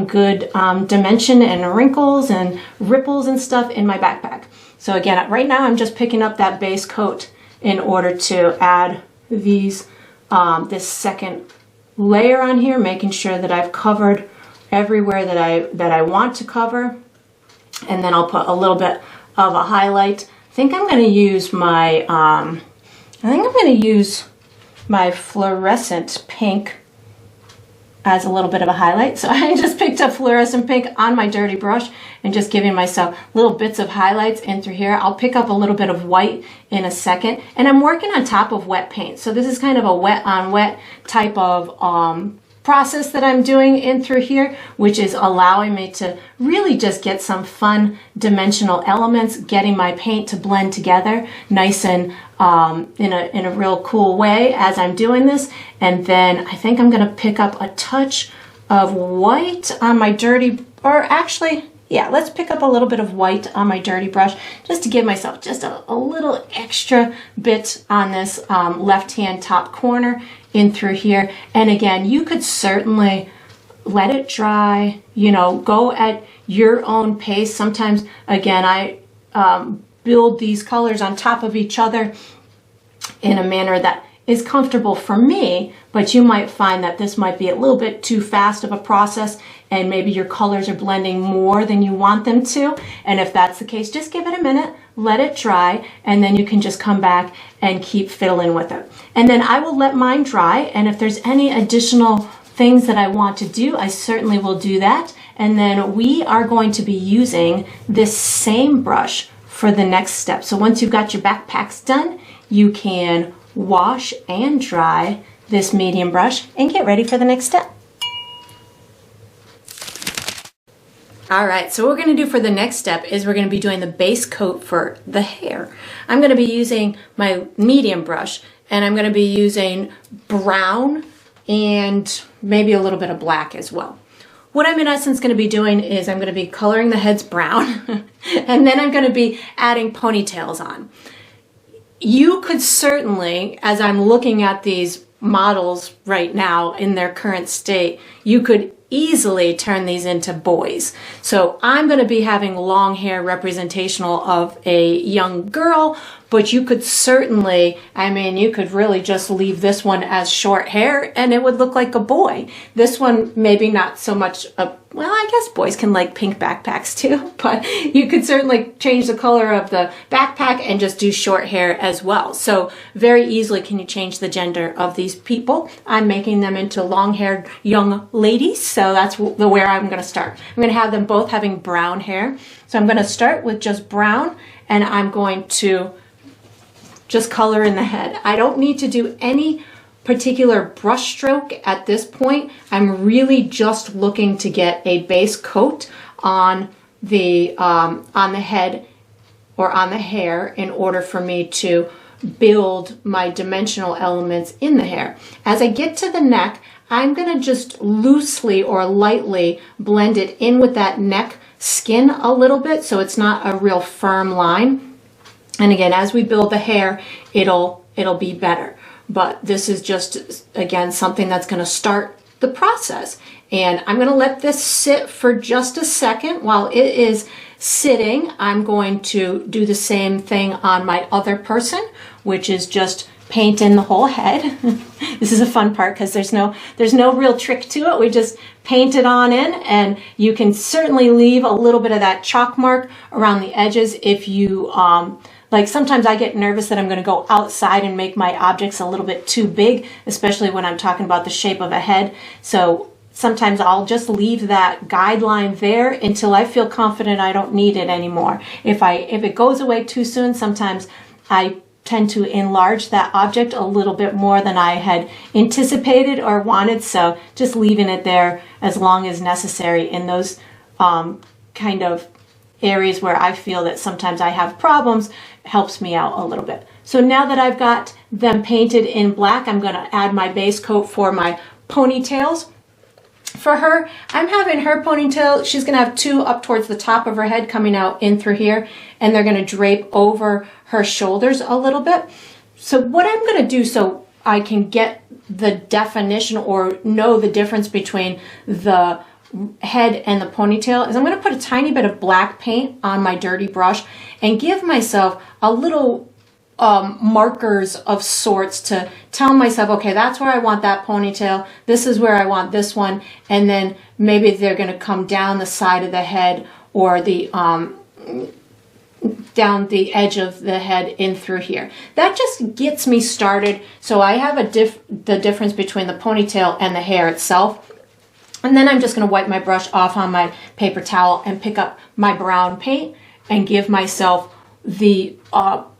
good dimension and wrinkles and ripples and stuff in my backpack. So again, right now I'm just picking up that base coat in order to add these this second layer on here, making sure that I've covered everywhere that I want to cover, and then I'll put a little bit of a highlight. I think I'm going to use my fluorescent pink as a little bit of a highlight. So I just picked up fluorescent pink on my dirty brush and just giving myself little bits of highlights in through here. I'll pick up a little bit of white in a second, and I'm working on top of wet paint. So this is kind of a wet on wet type of process that I'm doing in through here, which is allowing me to really just get some fun dimensional elements, getting my paint to blend together nice and in a real cool way as I'm doing this. And then I think I'm going to pick up a touch of white on my dirty, or actually, yeah, let's pick up a little bit of white on my dirty brush just to give myself just a little extra bit on this left-hand top corner in through here. And again, you could certainly let it dry, you know, go at your own pace. Sometimes, again, I build these colors on top of each other in a manner that is comfortable for me, but you might find that this might be a little bit too fast of a process, and maybe your colors are blending more than you want them to. And if that's the case, just give it a minute, let it dry, and then you can just come back and keep fiddling with it. And then I will let mine dry, and if there's any additional things that I want to do, I certainly will do that. And then we are going to be using this same brush for the next step. So once you've got your backpacks done, you can wash and dry this medium brush and get ready for the next step. All right, so what we're going to do for the next step is we're going to be doing the base coat for the hair. I'm going to be using my medium brush, and I'm going to be using brown and maybe a little bit of black as well. What I'm in essence going to be doing is I'm going to be coloring the heads brown, and then I'm going to be adding ponytails on. You could certainly, as I'm looking at these models right now in their current state, you could easily turn these into boys. So I'm going to be having long hair representational of a young girl, but you could certainly, I mean, you could really just leave this one as short hair and it would look like a boy. This one, maybe not so much well, I guess boys can like pink backpacks too, but you could certainly change the color of the backpack and just do short hair as well. So very easily can you change the gender of these people. I'm making them into long-haired young ladies, so that's where I'm going to start. I'm going to have them both having brown hair. So I'm going to start with just brown, and I'm going to just color in the head. I don't need to do any particular brush stroke at this point. I'm really just looking to get a base coat on the head or on the hair in order for me to build my dimensional elements in the hair. As I get to the neck, I'm going to just loosely or lightly blend it in with that neck skin a little bit so it's not a real firm line. And again, as we build the hair, it'll be better. But this is just, again, something that's going to start the process. And I'm going to let this sit for just a second. While it is sitting, I'm going to do the same thing on my other person, which is just paint in the whole head. This is a fun part because there's no real trick to it. We just paint it on in, and you can certainly leave a little bit of that chalk mark around the edges if you like sometimes I get nervous that I'm going to go outside and make my objects a little bit too big, especially when I'm talking about the shape of a head. So sometimes I'll just leave that guideline there until I feel confident I don't need it anymore. If it goes away too soon, sometimes I tend to enlarge that object a little bit more than I had anticipated or wanted. So just leaving it there as long as necessary in those kind of areas where I feel that sometimes I have problems helps me out a little bit. So now that I've got them painted in black, I'm going to add my base coat for my ponytails. For her, I'm having her ponytail, she's going to have two up towards the top of her head coming out in through here, and they're going to drape over her shoulders a little bit. So what I'm going to do so I can get the definition or know the difference between the head and the ponytail is I'm going to put a tiny bit of black paint on my dirty brush and give myself a little markers of sorts to tell myself, okay, that's where I want that ponytail, this is where I want this one, and then maybe they're going to come down the side of the head or the down the edge of the head in through here. That just gets me started so I have the difference between the ponytail and the hair itself. And then I'm just going to wipe my brush off on my paper towel and pick up my brown paint and give myself the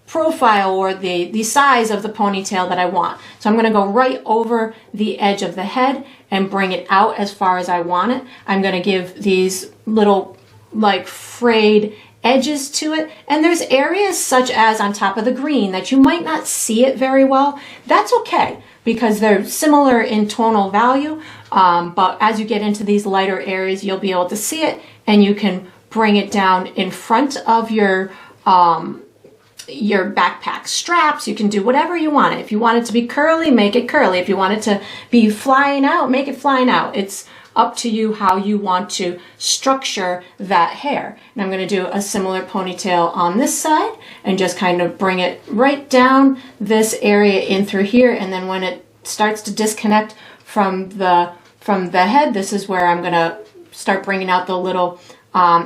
profile or the size of the ponytail that I want. So I'm going to go right over the edge of the head and bring it out as far as I want it. I'm going to give these little like frayed edges to it, and there's areas such as on top of the green that you might not see it very well. That's okay because they're similar in tonal value, but as you get into these lighter areas you'll be able to see it, and you can bring it down in front of your backpack straps. You can do whatever you want it. If you want it to be curly, make it curly. If you want it to be flying out, make it flying out. It's up to you how you want to structure that hair. And I'm going to do a similar ponytail on this side and just kind of bring it right down this area in through here, and then when it starts to disconnect from the head, this is where I'm going to start bringing out the little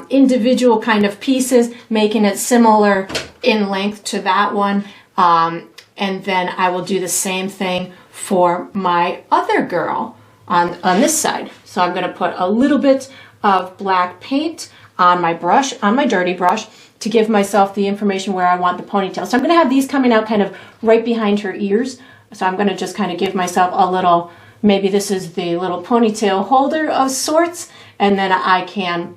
individual kind of pieces, making it similar in length to that one, and then I will do the same thing for my other girl on this side. So I'm going to put a little bit of black paint on my brush, on my dirty brush, to give myself the information where I want the ponytail. So I'm going to have these coming out kind of right behind her ears. So I'm going to just kind of give myself a little, maybe this is the little ponytail holder of sorts, and then I can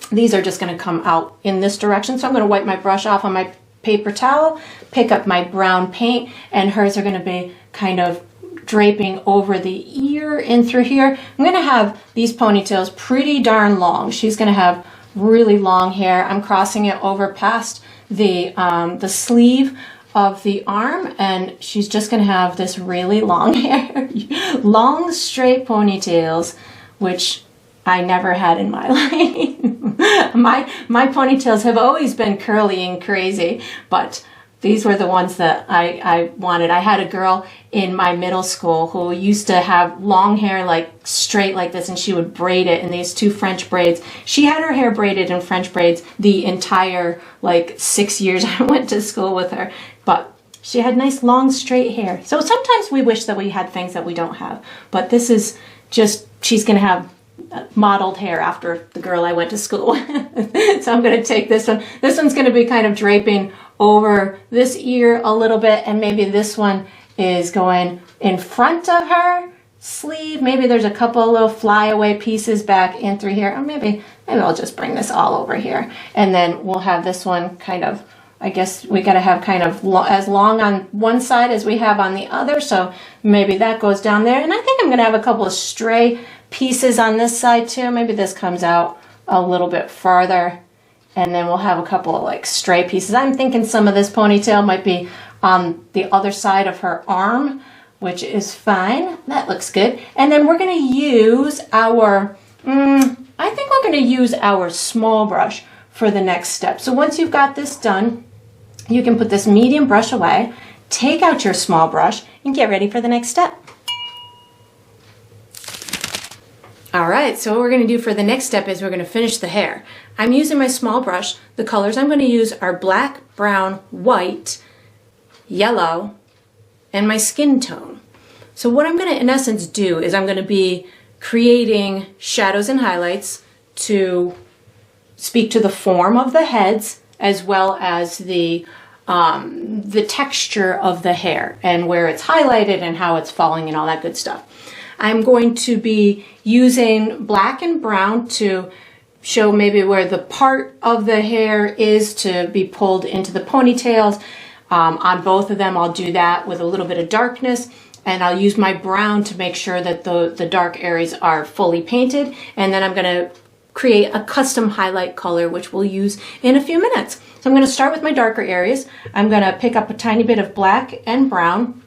these are just going to come out in this direction. So I'm going to wipe my brush off on my paper towel, pick up my brown paint, and hers are going to be kind of draping over the ear in through here. I'm going to have these ponytails pretty darn long. She's going to have really long hair. I'm crossing it over past the sleeve of the arm, and she's just going to have this really long hair. Long straight ponytails, which I never had in my life. my ponytails have always been curly and crazy, but these were the ones that I wanted. I had a girl in my middle school who used to have long hair like straight like this, and she would braid it in these two French braids. She had her hair braided in French braids the entire like 6 years I went to school with her, but she had nice long straight hair. So sometimes we wish that we had things that we don't have, but this is just, she's gonna have modeled hair after the girl I went to school with. So I'm going to take this one. This one's going to be kind of draping over this ear a little bit, and maybe this one is going in front of her sleeve. Maybe there's a couple of little flyaway pieces back in through here, or maybe I'll just bring this all over here, and then we'll have this one kind of, I guess we got to have kind of as long on one side as we have on the other, so maybe that goes down there. And I think I'm going to have a couple of stray pieces on this side too. Maybe this comes out a little bit farther, and then we'll have a couple of like stray pieces. I'm thinking some of this ponytail might be on the other side of her arm, which is fine. That looks good. And then we're going to use our, I think we're going to use our small brush for the next step. So once you've got this done, you can put this medium brush away, take out your small brush, and get ready for the next step. All right, so what we're going to do for the next step is we're going to finish the hair. I'm using my small brush. The colors I'm going to use are black, brown, white, yellow, and my skin tone. So what I'm going to, in essence, do is I'm going to be creating shadows and highlights to speak to the form of the heads, as well as the texture of the hair and where it's highlighted and how it's falling and all that good stuff. I'm going to be using black and brown to show maybe where the part of the hair is to be pulled into the ponytails. On both of them, I'll do that with a little bit of darkness, and I'll use my brown to make sure that the dark areas are fully painted. And then I'm going to create a custom highlight color, which we'll use in a few minutes. So I'm going to start with my darker areas. I'm going to pick up a tiny bit of black and brown,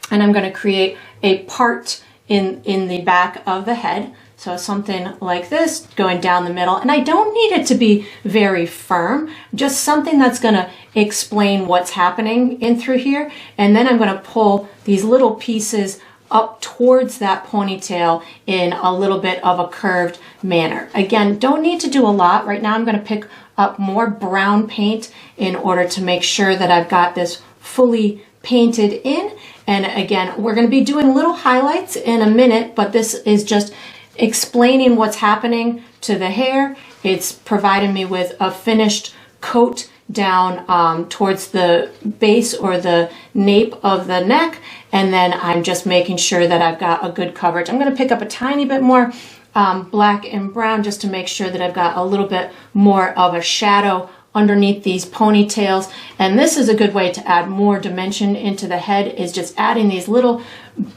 and I'm going to create a part in the back of the head. So something like this going down the middle. And I don't need it to be very firm, just something that's going to explain what's happening in through here. And then I'm going to pull these little pieces up towards that ponytail in a little bit of a curved manner. Again, don't need to do a lot. Right now I'm going to pick up more brown paint in order to make sure that I've got this fully painted in. And again, we're going to be doing little highlights in a minute, but this is just explaining what's happening to the hair. It's providing me with a finished coat down towards the base or the nape of the neck, and then I'm just making sure that I've got a good coverage. I'm going to pick up a tiny bit more black and brown just to make sure that I've got a little bit more of a shadow underneath these ponytails. And this is a good way to add more dimension into the head, is just adding these little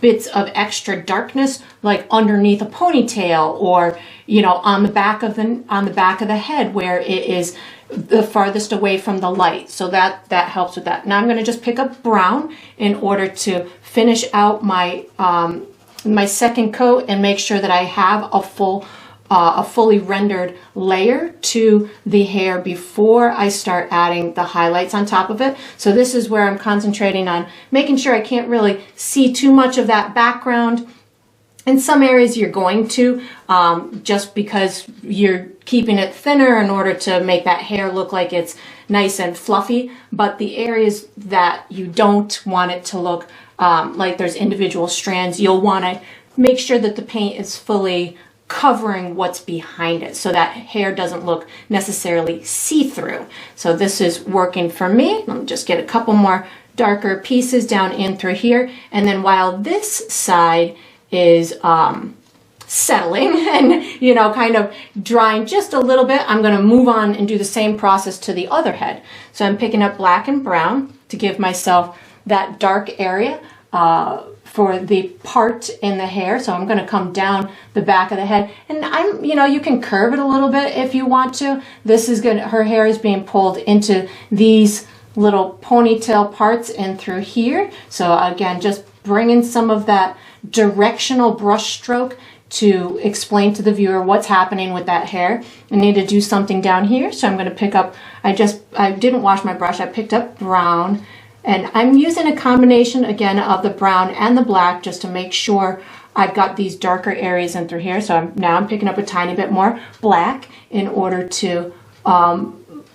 bits of extra darkness, like underneath a ponytail, or on the back of the head where it is the farthest away from the light. So that helps with that. Now I'm going to just pick up brown in order to finish out my my second coat and make sure that I have a fully rendered layer to the hair before I start adding the highlights on top of it. So this is where I'm concentrating on making sure I can't really see too much of that background. In some areas you're going to, just because you're keeping it thinner in order to make that hair look like it's nice and fluffy. But the areas that you don't want it to look like there's individual strands, you'll want to make sure that the paint is fully covering what's behind it, so that hair doesn't look necessarily see-through. So this is working for me. Let me just get a couple more darker pieces down in through here. And then while this side is settling and, you know, kind of drying just a little bit, I'm going to move on and do the same process to the other head. So I'm picking up black and brown to give myself that dark area for the part in the hair. So I'm going to come down the back of the head, and you know, you can curve it a little bit if you want to. This is good. Her hair is being pulled into these little ponytail parts in through here. So again, just bringing some of that directional brush stroke to explain to the viewer what's happening with that hair. I need to do something down here, so I'm going to pick up, I didn't wash my brush, I picked up brown, and I'm using a combination again of the brown and the black just to make sure I've got these darker areas in through here. So now I'm picking up a tiny bit more black in order to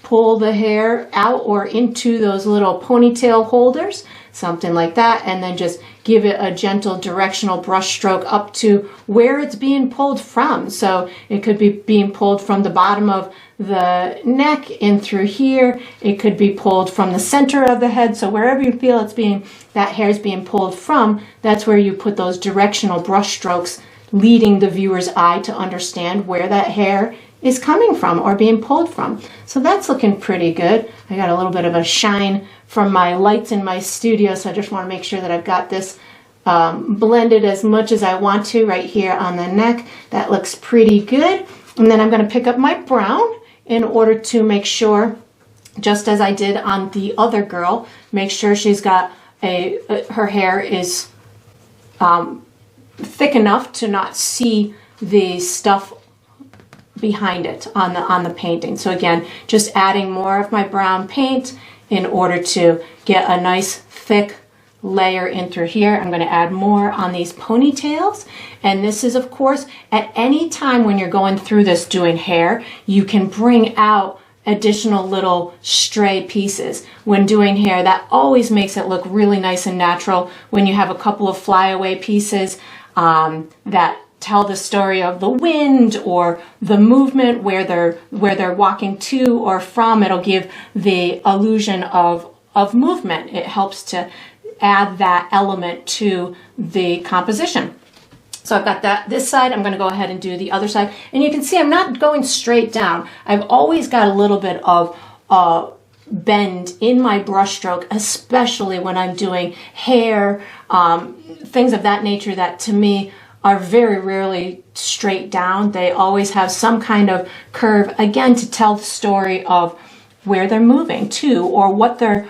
pull the hair out or into those little ponytail holders, something like that, and then just give it a gentle directional brush stroke up to where it's being pulled from. So it could be being pulled from the bottom of the neck in through here. It could be pulled from the center of the head. So wherever you feel that hair is being pulled from, that's where you put those directional brush strokes, leading the viewer's eye to understand where that hair is coming from or being pulled from. So that's looking pretty good. I got a little bit of a shine from my lights in my studio, so I just want to make sure that I've got this blended as much as I want to right here on the neck. That looks pretty good. And then I'm going to pick up my brown in order to make sure, just as I did on the other girl, make sure she's got her hair is thick enough to not see the stuff behind it on the painting. So again, just adding more of my brown paint in order to get a nice thick layer in through here. I'm going to add more on these ponytails, and this is, of course, at any time when you're going through this doing hair, you can bring out additional little stray pieces. When doing hair, that always makes it look really nice and natural when you have a couple of flyaway pieces that tell the story of the wind or the movement where they're walking to or from. It'll give the illusion of movement. It helps to add that element to the composition. So I've got this side. I'm going to go ahead and do the other side, and you can see I'm not going straight down. I've always got a little bit of bend in my brush stroke, especially when I'm doing hair, things of that nature that to me are very rarely straight down. They always have some kind of curve, again, to tell the story of where they're moving to or what they're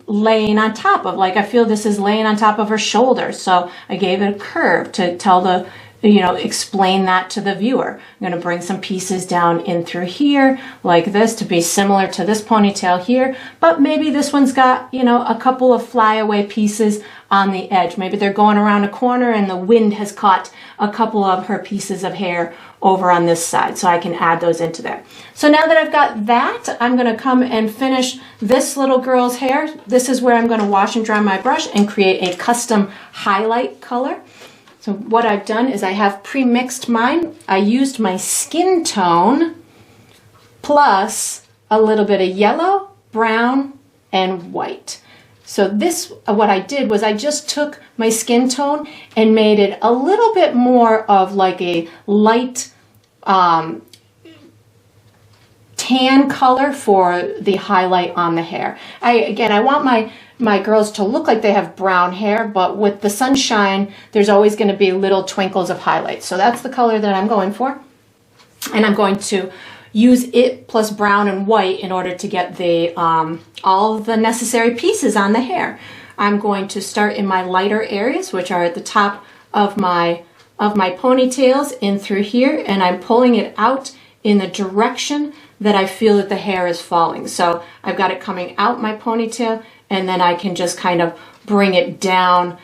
laying on top of. Like, I feel this is laying on top of her shoulders, so I gave it a curve to tell the, you know, explain that to the viewer. I'm going to bring some pieces down in through here like this to be similar to this ponytail here, but maybe this one's got, you know, a couple of flyaway pieces on the edge. Maybe they're going around a corner and the wind has caught a couple of her pieces of hair over on this side, so I can add those into there. So now that I've got that, I'm going to come and finish this little girl's hair. This is where I'm going to wash and dry my brush and create a custom highlight color. So what I've done is I have pre-mixed mine. I used my skin tone plus a little bit of yellow, brown, and white. So this, what I did was I just took my skin tone and made it a little bit more of like a light tan color for the highlight on the hair. I want my girls to look like they have brown hair, but with the sunshine, there's always going to be little twinkles of highlight. So that's the color that I'm going for. And I'm going to use it plus brown and white in order to get the all the necessary pieces on the hair. I'm going to start in my lighter areas, which are at the top of my ponytails in through here, and I'm pulling it out in the direction that I feel that the hair is falling. So I've got it coming out my ponytail, and then I can just kind of bring it down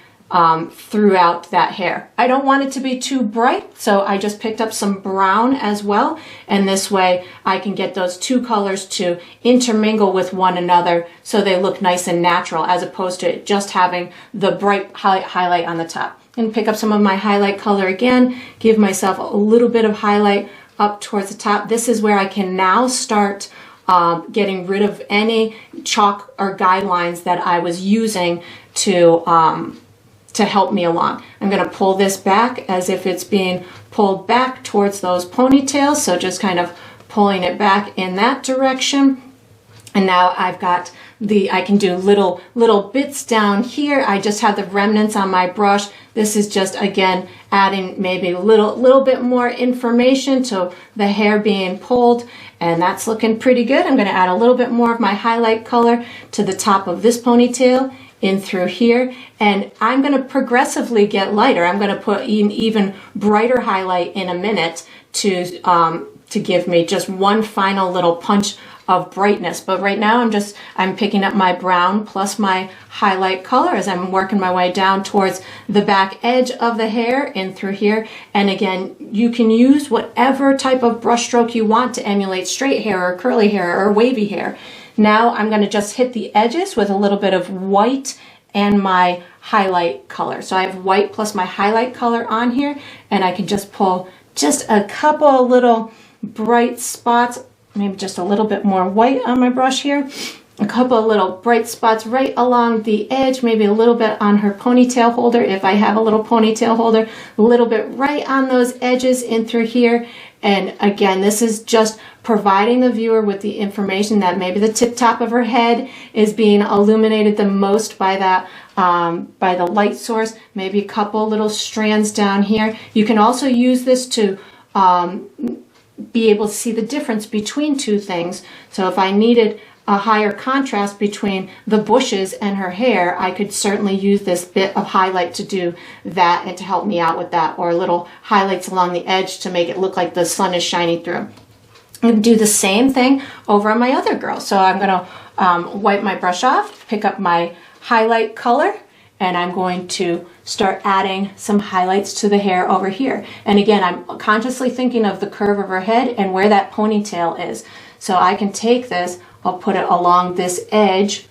throughout that hair. I don't want it to be too bright, so I just picked up some brown as well, and this way I can get those two colors to intermingle with one another so they look nice and natural, as opposed to just having the bright highlight on the top. And pick up some of my highlight color again, give myself a little bit of highlight up towards the top. This is where I can now start getting rid of any chalk or guidelines that I was using to to help me along. I'm going to pull this back as if it's being pulled back towards those ponytails. So just kind of pulling it back in that direction. And now I've got I can do little bits down here. I just have the remnants on my brush. This is just, again, adding maybe a little bit more information to the hair being pulled, and that's looking pretty good. I'm going to add a little bit more of my highlight color to the top of this ponytail in through here, and I'm going to progressively get lighter. I'm going to put an even brighter highlight in a minute to give me just one final little punch of brightness. But right now I'm picking up my brown plus my highlight color as I'm working my way down towards the back edge of the hair in through here. And again, you can use whatever type of brush stroke you want to emulate straight hair or curly hair or wavy hair. Now I'm going to just hit the edges with a little bit of white and my highlight color. So I have white plus my highlight color on here, and I can just pull just a couple of little bright spots, maybe just a little bit more white on my brush here, a couple of little bright spots right along the edge, maybe a little bit on her ponytail holder if I have a little ponytail holder, a little bit right on those edges in through here. And again, this is just providing the viewer with the information that maybe the tip top of her head is being illuminated the most by that by the light source, maybe a couple little strands down here. You can also use this to be able to see the difference between two things. So if I needed a higher contrast between the bushes and her hair, I could certainly use this bit of highlight to do that and to help me out with that, or little highlights along the edge to make it look like the sun is shining through. I'm going to do the same thing over on my other girl. So I'm going to wipe my brush off, pick up my highlight color, and I'm going to start adding some highlights to the hair over here. And again, I'm consciously thinking of the curve of her head and where that ponytail is. So I can take this, I'll put it along this edge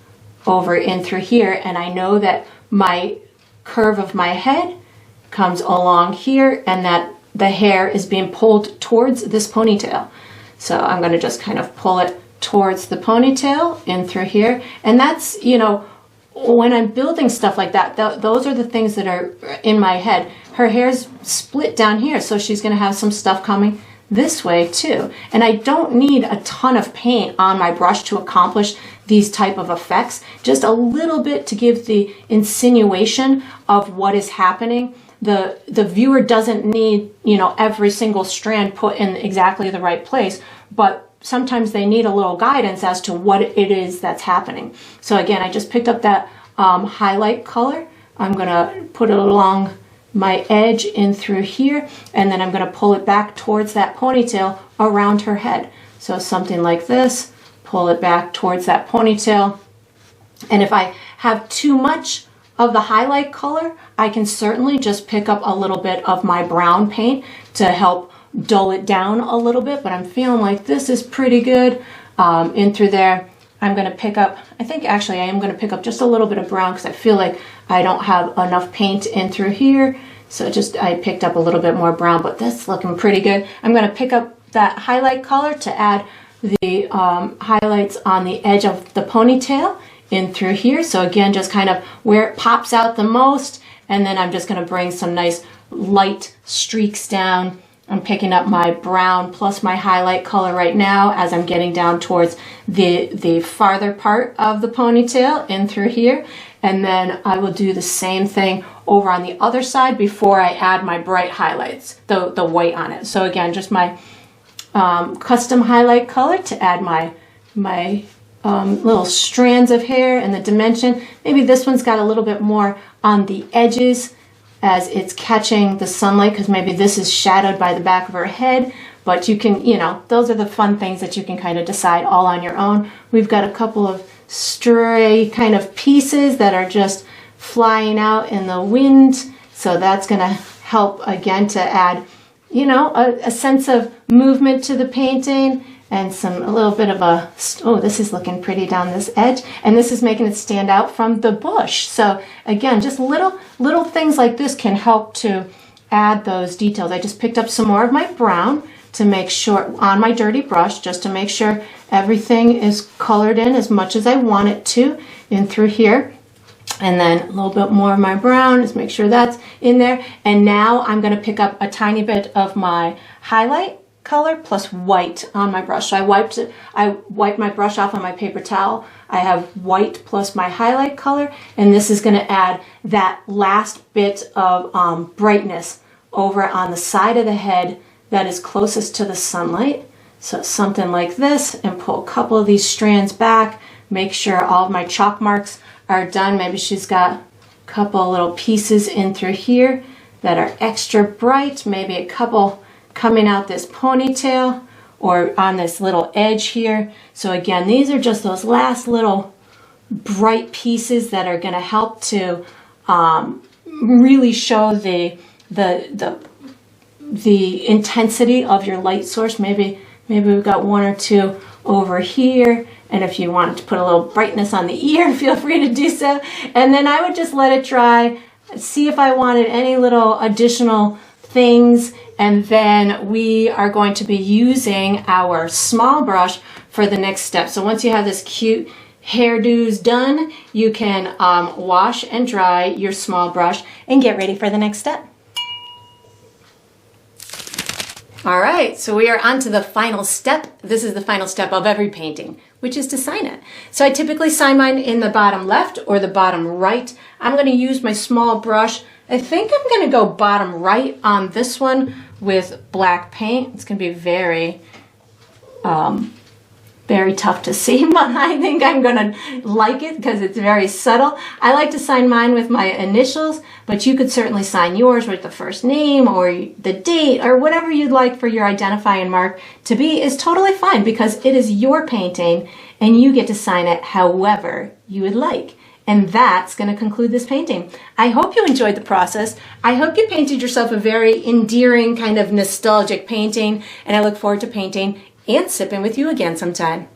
over in through here, and I know that my curve of my head comes along here and that the hair is being pulled towards this ponytail. So I'm going to just kind of pull it towards the ponytail in through here. And that's, you know, when I'm building stuff like that, those are the things that are in my head. Her hair's split down here, so she's going to have some stuff coming this way too. And I don't need a ton of paint on my brush to accomplish these type of effects. Just a little bit to give the insinuation of what is happening. The viewer doesn't need, you know, every single strand put in exactly the right place, but sometimes they need a little guidance as to what it is that's happening. So again, I just picked up that highlight color. I'm gonna put it along my edge in through here, and then I'm gonna pull it back towards that ponytail around her head. So something like this, pull it back towards that ponytail. And if I have too much of the highlight color, I can certainly just pick up a little bit of my brown paint to help dull it down a little bit, but I'm feeling like this is pretty good in through there. I'm going to pick up, I think actually I am going to pick up just a little bit of brown because I feel like I don't have enough paint in through here. So just, I picked up a little bit more brown, but that's looking pretty good. I'm going to pick up that highlight color to add the highlights on the edge of the ponytail in through here. So again, just kind of where it pops out the most. And then I'm just going to bring some nice light streaks down. I'm picking up my brown plus my highlight color right now as I'm getting down towards the farther part of the ponytail in through here. And then I will do the same thing over on the other side before I add my bright highlights, the white on it. So again, just my custom highlight color to add my little strands of hair and the dimension. Maybe this one's got a little bit more on the edges as it's catching the sunlight, because maybe this is shadowed by the back of her head. But you can, you know, those are the fun things that you can kind of decide all on your own. We've got a couple of stray kind of pieces that are just flying out in the wind. So that's going to help again to add, you know, a sense of movement to the painting. And a little bit of a, oh, this is looking pretty down this edge. And this is making it stand out from the bush. So again, just little things like this can help to add those details. I just picked up some more of my brown to make sure, on my dirty brush, just to make sure everything is colored in as much as I want it to in through here. And then a little bit more of my brown, just make sure that's in there. And now I'm gonna pick up a tiny bit of my highlight color plus white on my brush. So I wiped my brush off on my paper towel. I have white plus my highlight color, and this is gonna add that last bit of brightness over on the side of the head that is closest to the sunlight. So something like this, and pull a couple of these strands back, make sure all of my chalk marks are done. Maybe she's got a couple little pieces in through here that are extra bright, maybe a couple coming out this ponytail or on this little edge here. So again, these are just those last little bright pieces that are going to help to really show the intensity of your light source. Maybe we've got one or two over here. And if you wanted to put a little brightness on the ear, feel free to do so. And then I would just let it dry, see if I wanted any little additional things. And then we are going to be using our small brush for the next step. So once you have this cute hairdos done, you can wash and dry your small brush and get ready for the next step. All right, so we are on to the final step. This is the final step of every painting, which is to sign it. So I typically sign mine in the bottom left or the bottom right. I'm gonna use my small brush. I think I'm gonna go bottom right on this one with black paint. It's gonna be very tough to see, but I think I'm gonna like it because it's very subtle. I like to sign mine with my initials, but you could certainly sign yours with the first name or the date or whatever you'd like for your identifying mark to be is totally fine because it is your painting and you get to sign it however you would like. And that's going to conclude this painting. I hope you enjoyed the process. I hope you painted yourself a very endearing kind of nostalgic painting, and I look forward to painting and sipping with you again sometime.